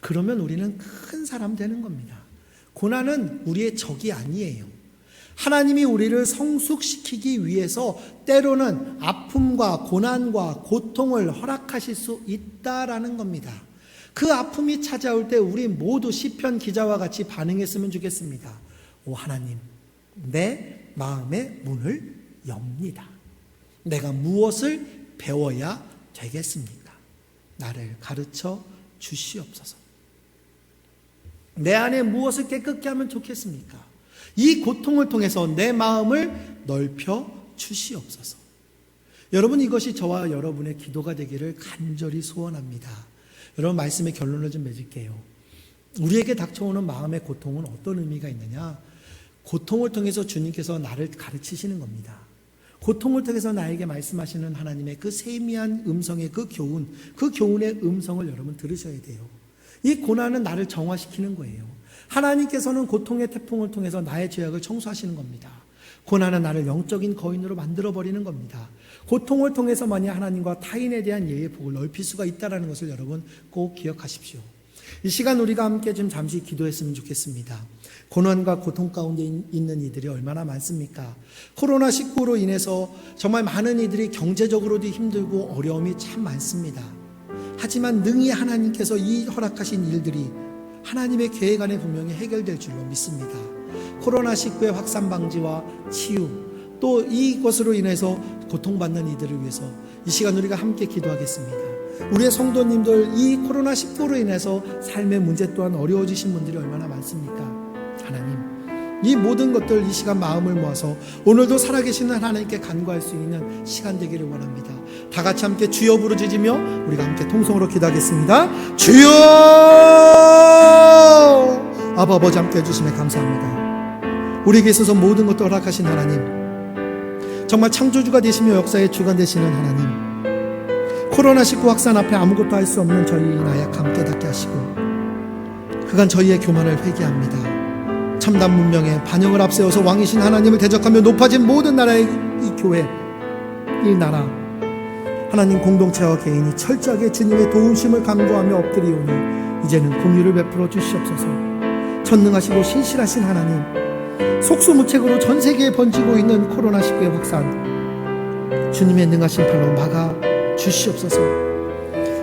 그러면 우리는 큰 사람 되는 겁니다. 고난은 우리의 적이 아니에요. 하나님이 우리를 성숙시키기 위해서 때로는 아픔과 고난과 고통을 허락하실 수 있다라는 겁니다. 그 아픔이 찾아올 때 우리 모두 시편 기자와 같이 반응했으면 좋겠습니다. 오 하나님, 내 마음의 문을 엽니다. 내가 무엇을 배워야 되겠습니까? 나를 가르쳐 주시옵소서. 내 안에 무엇을 깨끗게 하면 좋겠습니까? 이 고통을 통해서 내 마음을 넓혀 주시옵소서. 여러분, 이것이 저와 여러분의 기도가 되기를 간절히 소원합니다. 여러분, 말씀의 결론을 좀 맺을게요. 우리에게 닥쳐오는 마음의 고통은 어떤 의미가 있느냐? 고통을 통해서 주님께서 나를 가르치시는 겁니다. 고통을 통해서 나에게 말씀하시는 하나님의 그 세미한 음성의 그 교훈의 음성을 여러분 들으셔야 돼요. 이 고난은 나를 정화시키는 거예요. 하나님께서는 고통의 태풍을 통해서 나의 죄악을 청소하시는 겁니다. 고난은 나를 영적인 거인으로 만들어버리는 겁니다. 고통을 통해서만이 하나님과 타인에 대한 예의 폭을 넓힐 수가 있다는 것을 여러분 꼭 기억하십시오. 이 시간 우리가 함께 좀 잠시 기도했으면 좋겠습니다. 고난과 고통 가운데 있는 이들이 얼마나 많습니까? 코로나19로 인해서 정말 많은 이들이 경제적으로도 힘들고 어려움이 참 많습니다. 하지만 능히 하나님께서 이 허락하신 일들이 하나님의 계획 안에 분명히 해결될 줄로 믿습니다. 코로나19의 확산 방지와 치유, 또 이것으로 인해서 고통받는 이들을 위해서 이 시간 우리가 함께 기도하겠습니다. 우리의 성도님들, 이 코로나19로 인해서 삶의 문제 또한 어려워지신 분들이 얼마나 많습니까? 하나님, 이 모든 것들 이 시간 마음을 모아서 오늘도 살아계시는 하나님께 간구할 수 있는 시간 되기를 원합니다. 다 같이 함께 주여 부르짖으며 우리가 함께 통성으로 기도하겠습니다. 주여! 아바 아버지 함께 해주심에 감사합니다. 우리에게 있어서 모든 것도 허락하신 하나님, 정말 창조주가 되시며 역사의 주관 되시는 하나님, 코로나19 확산 앞에 아무것도 할 수 없는 저희 나약함 깨닫게 하시고 그간 저희의 교만을 회개합니다. 참담 문명의 반영을 앞세워서 왕이신 하나님을 대적하며 높아진 모든 나라의 이 교회, 이 나라, 하나님 공동체와 개인이 철저하게 주님의 도우심을 간구하며 엎드리오니 이제는 공의를 베풀어 주시옵소서. 전능하시고 신실하신 하나님, 속수무책으로 전 세계에 번지고 있는 코로나19의 확산, 주님의 능하신 팔로 막아 주시옵소서.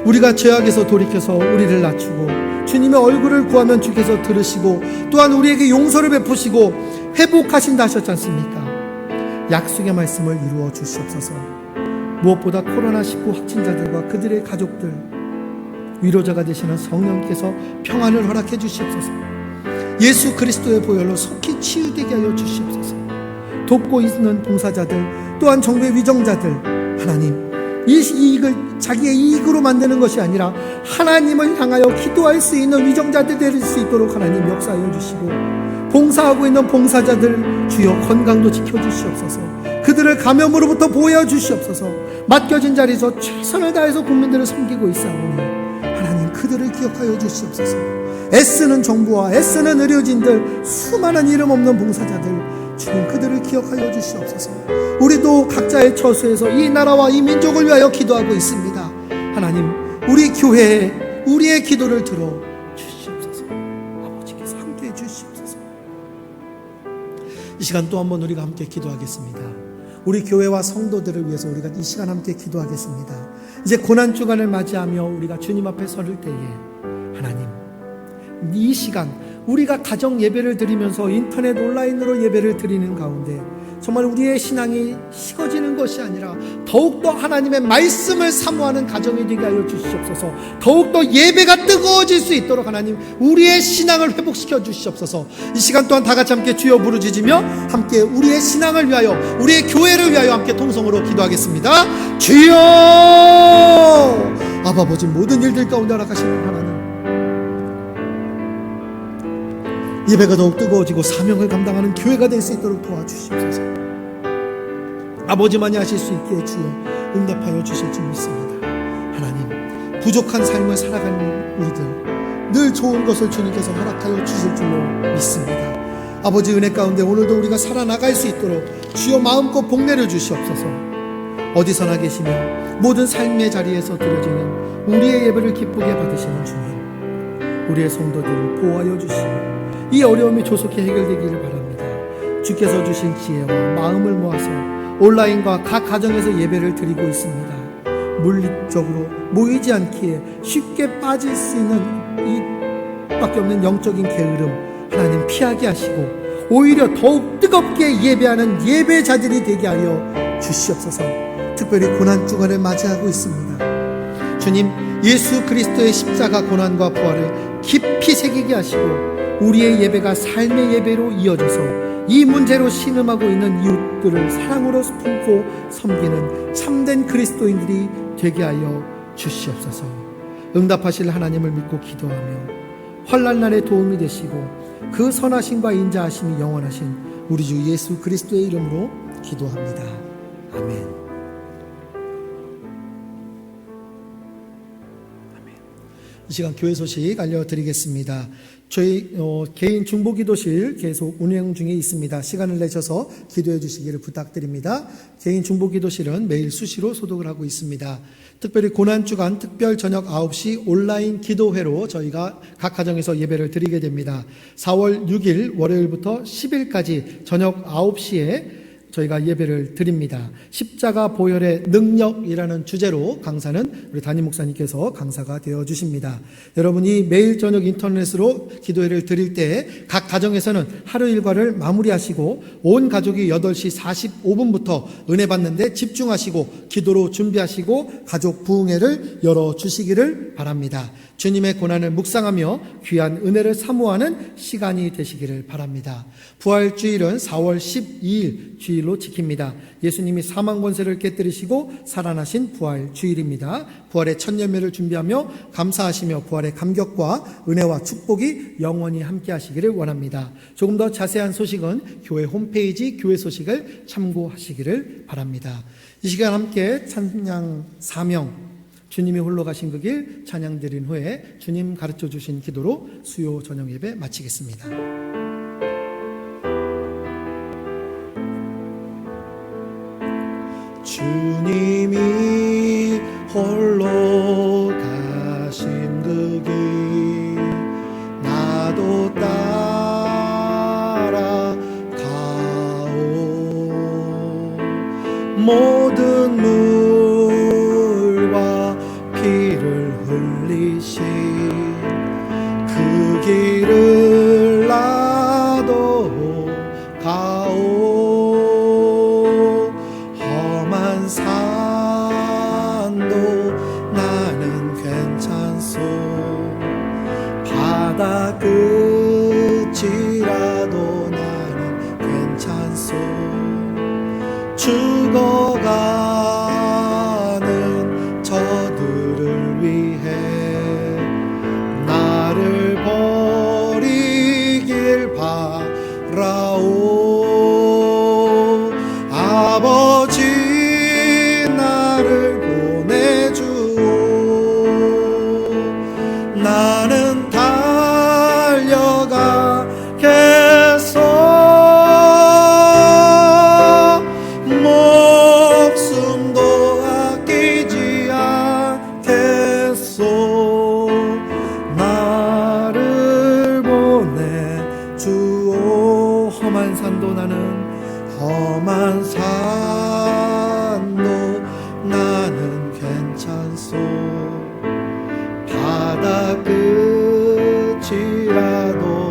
우리가 죄악에서 돌이켜서 우리를 낮추고 주님의 얼굴을 구하면 주께서 들으시고 또한 우리에게 용서를 베푸시고 회복하신다 하셨지 않습니까? 약속의 말씀을 이루어 주시옵소서. 무엇보다 코로나19 확진자들과 그들의 가족들, 위로자가 되시는 성령께서 평안을 허락해 주시옵소서. 예수 그리스도의 보혈로 속히 치유되게 하여 주시옵소서. 돕고 있는 봉사자들, 또한 정부의 위정자들, 하나님, 이 이익을 자기의 이익으로 만드는 것이 아니라 하나님을 향하여 기도할 수 있는 위정자들 될 수 있도록 하나님 역사하여 주시고, 봉사하고 있는 봉사자들 주여 건강도 지켜주시옵소서. 그들을 감염으로부터 보호하여 주시옵소서. 맡겨진 자리에서 최선을 다해서 국민들을 섬기고 있사오니 하나님 그들을 기억하여 주시옵소서. 애쓰는 정부와 애쓰는 의료진들, 수많은 이름 없는 봉사자들, 주님 그들을 기억하여 주시옵소서. 우리도 각자의 처소에서 이 나라와 이 민족을 위하여 기도하고 있습니다. 하나님, 우리 교회에 우리의 기도를 들어 주시옵소서. 아버지께서 함께해 주시옵소서. 이 시간 또 한 번 우리가 함께 기도하겠습니다. 우리 교회와 성도들을 위해서 우리가 이 시간 함께 기도하겠습니다. 이제 고난 주간을 맞이하며 우리가 주님 앞에 서를 때에 하나님, 이 시간 우리가 가정 예배를 드리면서 인터넷 온라인으로 예배를 드리는 가운데 정말 우리의 신앙이 식어지는 것이 아니라 더욱더 하나님의 말씀을 사모하는 가정이 되게 하여 주시옵소서. 더욱더 예배가 뜨거워질 수 있도록 하나님 우리의 신앙을 회복시켜 주시옵소서. 이 시간 또한 다 같이 함께 주여 부르짖으며 함께 우리의 신앙을 위하여, 우리의 교회를 위하여 함께 통성으로 기도하겠습니다. 주여! 아버지, 모든 일들 가운데 허락하시는 하나님, 예배가 더욱 뜨거워지고 사명을 감당하는 교회가 될 수 있도록 도와주시옵소서. 아버지만이 하실 수 있게 주여 응답하여 주실 줄 믿습니다. 하나님, 부족한 삶을 살아가는 우리들, 늘 좋은 것을 주님께서 허락하여 주실 줄로 믿습니다. 아버지, 은혜 가운데 오늘도 우리가 살아나갈 수 있도록 주여 마음껏 복내려 주시옵소서. 어디서나 계시며 모든 삶의 자리에서 드려지는 우리의 예배를 기쁘게 받으시는 주님, 우리의 성도들을 보호하여 주시고 이 어려움이 조속히 해결되기를 바랍니다. 주께서 주신 지혜와 마음을 모아서 온라인과 각 가정에서 예배를 드리고 있습니다. 물리적으로 모이지 않기에 쉽게 빠질 수 있는 이 밖에 없는 영적인 게으름 하나님 피하게 하시고 오히려 더욱 뜨겁게 예배하는 예배자들이 되게 하여 주시옵소서. 특별히 고난 주간을 맞이하고 있습니다. 주님, 예수 그리스도의 십자가 고난과 부활을 깊이 새기게 하시고 우리의 예배가 삶의 예배로 이어져서 이 문제로 신음하고 있는 이웃들을 사랑으로 품고 섬기는 참된 그리스도인들이 되게 하여 주시옵소서. 응답하실 하나님을 믿고 기도하며 환난 날에 도움이 되시고 그 선하심과 인자하심이 영원하신 우리 주 예수 그리스도의 이름으로 기도합니다. 아멘. 이 시간 교회 소식 알려드리겠습니다. 저희 개인 중보기도실 계속 운영 중에 있습니다. 시간을 내셔서 기도해 주시기를 부탁드립니다. 개인 중보기도실은 매일 수시로 소독을 하고 있습니다. 특별히 고난주간 특별 저녁 9시 온라인 기도회로 저희가 각 가정에서 예배를 드리게 됩니다. 4월 6일 월요일부터 10일까지 저녁 9시에 저희가 예배를 드립니다. 십자가 보혈의 능력이라는 주제로 강사는 우리 담임 목사님께서 강사가 되어 주십니다. 여러분이 매일 저녁 인터넷으로 기도회를 드릴 때 각 가정에서는 하루 일과를 마무리하시고 온 가족이 8시 45분부터 은혜 받는데 집중하시고 기도로 준비하시고 가족 부흥회를 열어주시기를 바랍니다. 주님의 고난을 묵상하며 귀한 은혜를 사모하는 시간이 되시기를 바랍니다. 부활주일은 4월 12일 주일로 지킵니다. 예수님이 사망 권세를 깨뜨리시고 살아나신 부활주일입니다. 부활의 첫 열매를 준비하며 감사하시며 부활의 감격과 은혜와 축복이 영원히 함께 하시기를 원합니다. 조금 더 자세한 소식은 교회 홈페이지 교회 소식을 참고하시기를 바랍니다. 이 시간 함께 찬양 사명 주님이 홀로 가신 그 길 찬양 드린 후에 주님 가르쳐 주신 기도로 수요 저녁 예배 마치겠습니다. 주님이 홀로 가신 그 길 나도 따라가오. 모든 물과 피를 흘리신 그 길을 나도 가오. 험한 산도 나는 괜찮소. 바다 끝이라도 나는 괜찮소. 죽어가는 저들을 위해 나를 버리길 바라오. 아버지 나를 보내주오. 나는 달려가겠소. 목숨도 아끼지 않겠소. 나를 보내주오. 험한 산도 나는 험한 산도 나는 괜찮소. 바다 끝이라도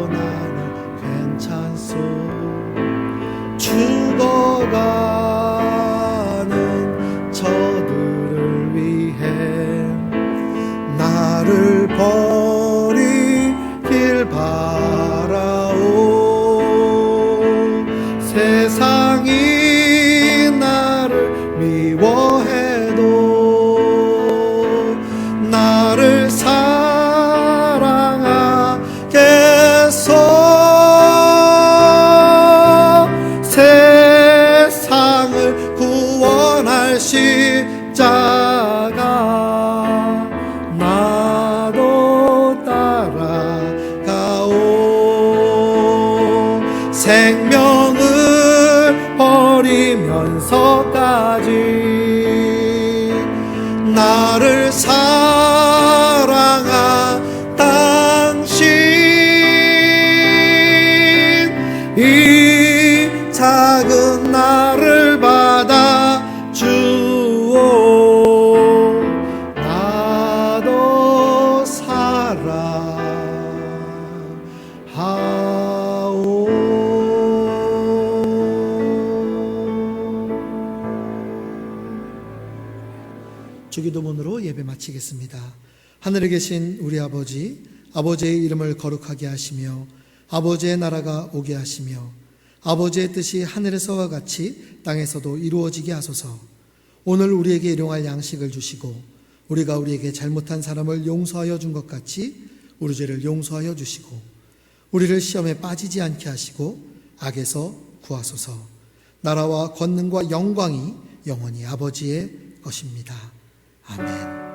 나는 괜찮소. 죽어가는 저들을 위해 나를 버리길 바라오. 세상이 나를 미워해도 나를 사랑하겠소. 세상을 구원할 십자가 나도 따라가오. 생명을 버리면서까지 나를 사랑한 당신 이 작은 나를 받아주오. 나도 사랑하오. 주기도문으로 예배 마치겠습니다. 하늘에 계신 우리 아버지, 아버지의 이름을 거룩하게 하시며 아버지의 나라가 오게 하시며 아버지의 뜻이 하늘에서와 같이 땅에서도 이루어지게 하소서. 오늘 우리에게 일용할 양식을 주시고 우리가 우리에게 잘못한 사람을 용서하여 준 것 같이 우리 죄를 용서하여 주시고 우리를 시험에 빠지지 않게 하시고 악에서 구하소서. 나라와 권능과 영광이 영원히 아버지의 것입니다. 아멘.